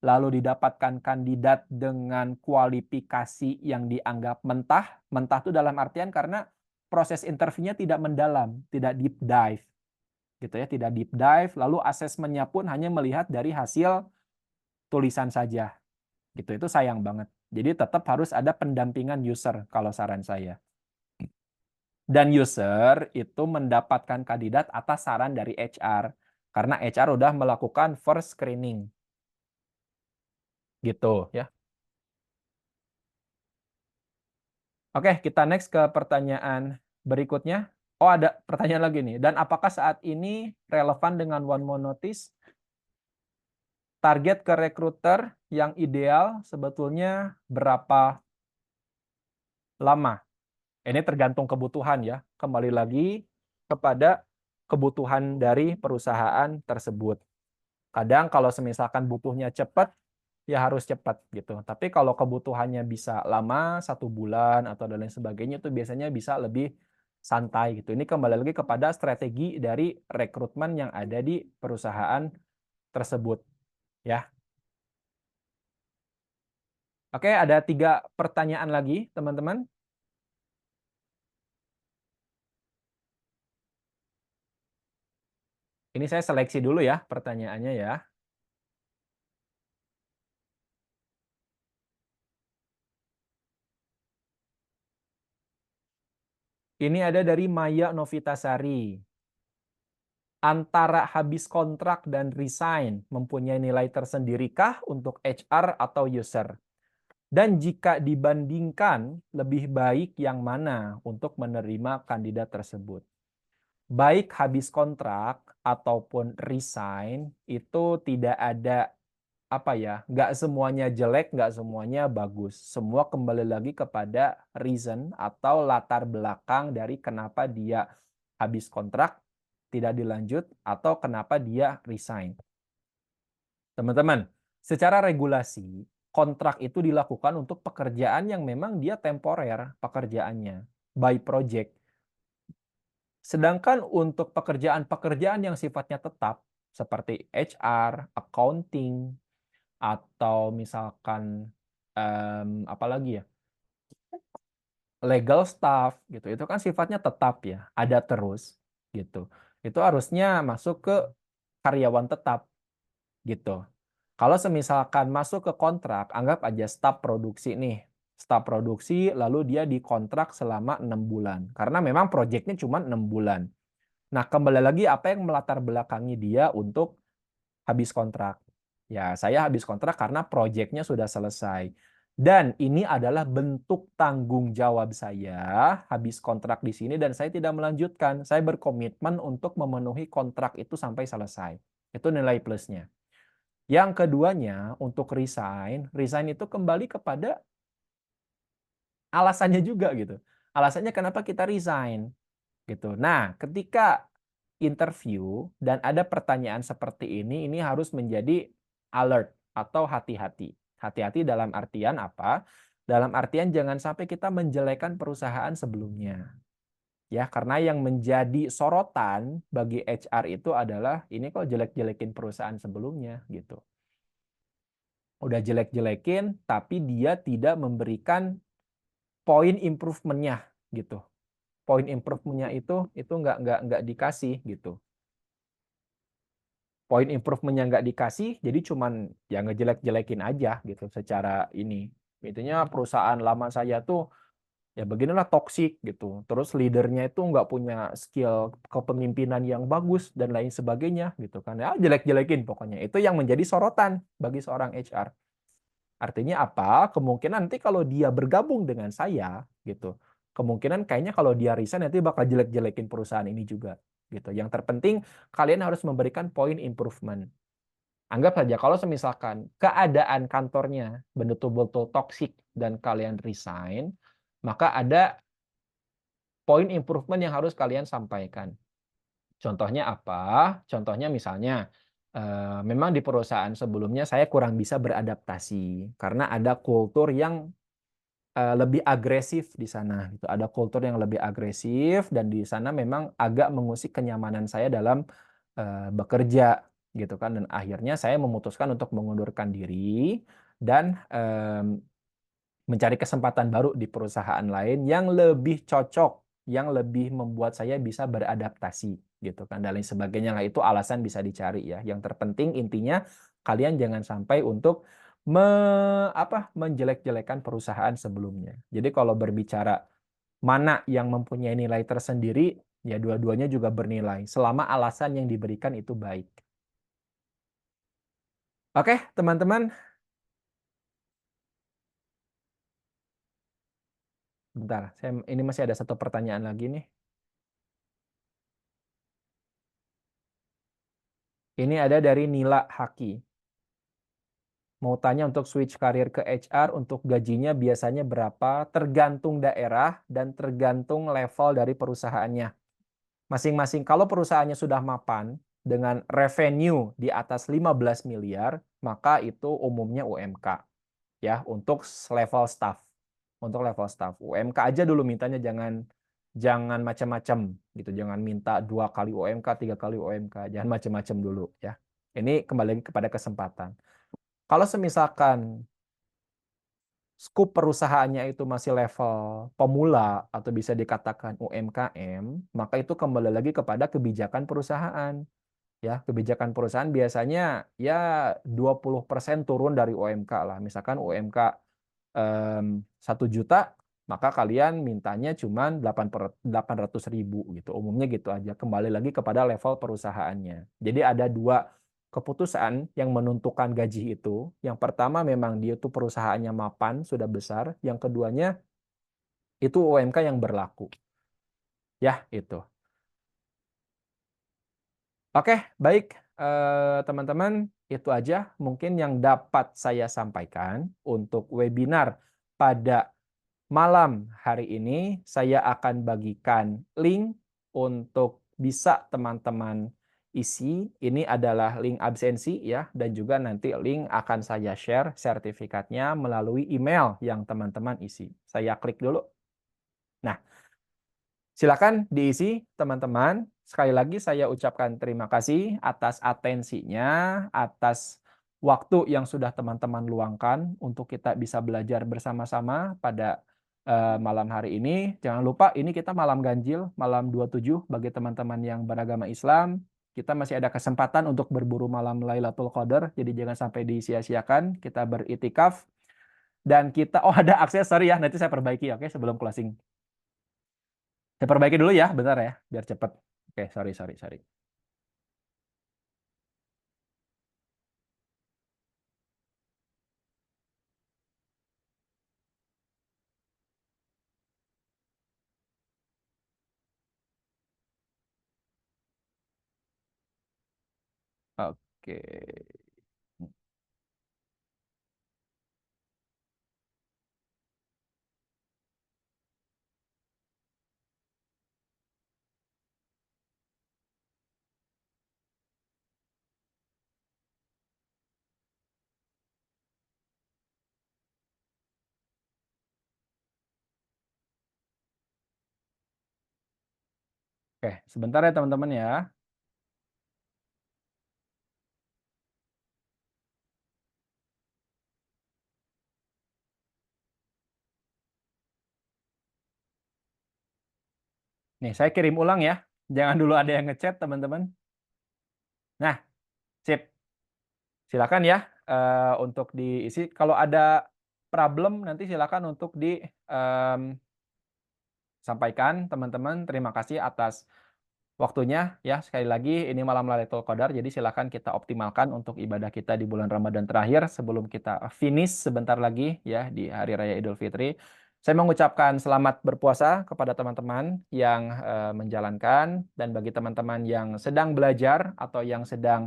A: lalu didapatkan kandidat dengan kualifikasi yang dianggap mentah. Mentah itu dalam artian karena proses interviewnya tidak mendalam, tidak deep dive. Gitu ya, tidak deep dive, lalu asesmennya pun hanya melihat dari hasil tulisan saja. Gitu, itu sayang banget. Jadi tetap harus ada pendampingan user kalau saran saya. Dan user itu mendapatkan kandidat atas saran dari HR. Karena HR udah melakukan first screening. Gitu ya. Oke, kita next ke pertanyaan berikutnya. Oh, ada pertanyaan lagi nih. Dan apakah saat ini relevan dengan one more notice? Target ke recruiter yang ideal sebetulnya berapa lama? Ini tergantung kebutuhan ya. Kembali lagi kepada kebutuhan dari perusahaan tersebut. Kadang kalau semisalkan butuhnya cepat, ya harus cepat gitu. Tapi kalau kebutuhannya bisa lama, 1 bulan atau dan lain sebagainya, itu biasanya bisa lebih santai gitu. Ini kembali lagi kepada strategi dari rekrutmen yang ada di perusahaan tersebut. Ya. Oke, ada 3 pertanyaan lagi, teman-teman. Ini saya seleksi dulu ya pertanyaannya ya. Ini ada dari Maya Novitasari. Antara habis kontrak dan resign mempunyai nilai tersendirikah untuk HR atau user? Dan jika dibandingkan, lebih baik yang mana untuk menerima kandidat tersebut? Baik habis kontrak ataupun resign, itu tidak ada apa ya, nggak semuanya jelek, nggak semuanya bagus. Semua kembali lagi kepada reason atau latar belakang dari kenapa dia habis kontrak, tidak dilanjut, atau kenapa dia resign. Teman-teman, secara regulasi, kontrak itu dilakukan untuk pekerjaan yang memang dia temporer pekerjaannya, by project. Sedangkan untuk pekerjaan-pekerjaan yang sifatnya tetap, seperti HR, accounting, atau misalkan apa lagi ya, legal staff gitu, itu kan sifatnya tetap ya, ada terus gitu. Itu harusnya masuk ke karyawan tetap gitu. Kalau semisalkan masuk ke kontrak, anggap aja staf produksi nih. Staf produksi lalu dia dikontrak selama 6 bulan. Karena memang proyeknya cuma 6 bulan. Nah, kembali lagi apa yang melatar belakangi dia untuk habis kontrak. Ya, saya habis kontrak karena proyeknya sudah selesai. Dan ini adalah bentuk tanggung jawab saya habis kontrak di sini dan saya tidak melanjutkan. Saya berkomitmen untuk memenuhi kontrak itu sampai selesai. Itu nilai plusnya. Yang keduanya untuk resign itu kembali kepada alasannya juga gitu. Alasannya kenapa kita resign gitu. Nah, ketika interview dan ada pertanyaan seperti ini harus menjadi alert atau hati-hati. Hati-hati dalam artian apa? Dalam artian jangan sampai kita menjelekan perusahaan sebelumnya. Ya, karena yang menjadi sorotan bagi HR itu adalah ini kok jelek-jelekin perusahaan sebelumnya gitu. Udah jelek-jelekin tapi dia tidak memberikan poin improve-nya gitu. Poin improve-nya itu nggak dikasih gitu. Poin improve-nya nggak dikasih, jadi cuman ya ngejelek-jelekin aja gitu secara ini. Intinya perusahaan lama saya tuh ya beginilah toksik gitu. Terus leadernya itu nggak punya skill kepemimpinan yang bagus dan lain sebagainya gitu kan. Ya jelek-jelekin pokoknya. Itu yang menjadi sorotan bagi seorang HR. Artinya apa? Kemungkinan nanti kalau dia bergabung dengan saya gitu, kemungkinan kayaknya kalau dia resign nanti bakal jelek-jelekin perusahaan ini juga gitu. Yang terpenting kalian harus memberikan poin improvement. Anggap saja kalau semisalkan keadaan kantornya betul-betul toksik dan kalian resign, maka ada poin improvement yang harus kalian sampaikan. Contohnya apa? Contohnya misalnya memang di perusahaan sebelumnya saya kurang bisa beradaptasi karena ada kultur yang lebih agresif di sana. Gitu. Ada kultur yang lebih agresif dan di sana memang agak mengusik kenyamanan saya dalam bekerja gitu kan. Dan akhirnya saya memutuskan untuk mengundurkan diri dan mencari kesempatan baru di perusahaan lain yang lebih cocok, yang lebih membuat saya bisa beradaptasi gitu kan dan lain sebagainya. Nah, itu alasan bisa dicari ya. Yang terpenting intinya kalian jangan sampai untuk menjelek-jelekan perusahaan sebelumnya. Jadi kalau berbicara mana yang mempunyai nilai tersendiri, ya dua-duanya juga bernilai selama alasan yang diberikan itu baik. Oke, teman-teman. Bentar, ini masih ada satu pertanyaan lagi nih. Ini ada dari Nila Haki. Mau tanya untuk switch karir ke HR, untuk gajinya biasanya berapa? Tergantung daerah dan tergantung level dari perusahaannya. Masing-masing, kalau perusahaannya sudah mapan dengan revenue di atas 15 miliar, maka itu umumnya UMK. Ya, untuk level staff. Untuk level staff. UMK aja dulu mintanya jangan macam-macam gitu. Jangan minta 2 kali UMK, 3 kali UMK. Jangan macam-macam dulu ya. Ini kembali lagi kepada kesempatan. Kalau semisalkan skup perusahaannya itu masih level pemula atau bisa dikatakan UMKM, maka itu kembali lagi kepada kebijakan perusahaan. Ya, kebijakan perusahaan biasanya ya 20% turun dari UMK lah. Misalkan UMK 1 juta, maka kalian mintanya cuma 800.000 gitu. Umumnya gitu aja. Kembali lagi kepada level perusahaannya. Jadi ada 2 keputusan yang menentukan gaji itu. Yang pertama memang dia itu perusahaannya mapan, sudah besar. Yang keduanya itu UMK yang berlaku. Ya, itu. Oke, baik teman-teman. itu aja mungkin yang dapat saya sampaikan untuk webinar pada malam hari ini. Saya akan bagikan link untuk bisa teman-teman isi. Ini adalah link absensi ya, dan juga nanti link akan saya share sertifikatnya melalui email yang teman-teman isi. Saya klik dulu. Nah, silakan diisi teman-teman. Sekali lagi saya ucapkan terima kasih atas atensinya, atas waktu yang sudah teman-teman luangkan untuk kita bisa belajar bersama-sama pada malam hari ini. Jangan lupa ini kita malam ganjil, malam 27 bagi teman-teman yang beragama Islam. Kita masih ada kesempatan untuk berburu malam Lailatul Qadar, jadi jangan sampai disia-siakan. Kita beritikaf dan kita, oh ada akses, sorry ya, nanti saya perbaiki oke sebelum closing. Saya perbaiki dulu ya, bentar ya, biar cepat. Oke, sorry. Oke. Oke, sebentar ya teman-teman ya. Nih, saya kirim ulang ya. Jangan dulu ada yang ngechat, teman-teman. Nah, sip. Silakan ya untuk diisi. Kalau ada problem nanti silakan untuk disampaikan, teman-teman. Terima kasih atas waktunya ya. Sekali lagi ini malam Lailatul Qadar, jadi silakan kita optimalkan untuk ibadah kita di bulan Ramadan terakhir sebelum kita finish sebentar lagi ya di Hari Raya Idul Fitri. Saya mengucapkan selamat berpuasa kepada teman-teman yang menjalankan, dan bagi teman-teman yang sedang belajar atau yang sedang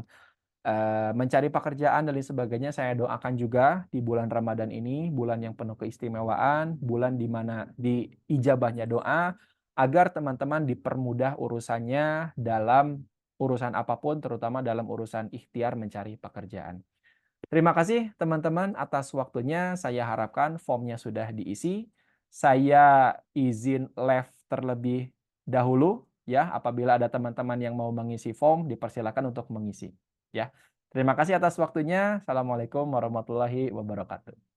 A: mencari pekerjaan dan lain sebagainya, saya doakan juga di bulan Ramadan ini, bulan yang penuh keistimewaan, bulan di mana diijabahnya doa, agar teman-teman dipermudah urusannya dalam urusan apapun, terutama dalam urusan ikhtiar mencari pekerjaan. Terima kasih teman-teman atas waktunya. Saya harapkan formnya sudah diisi. Saya izin live terlebih dahulu ya. Apabila ada teman-teman yang mau mengisi form, dipersilakan untuk mengisi ya. Terima kasih atas waktunya. Assalamualaikum warahmatullahi wabarakatuh.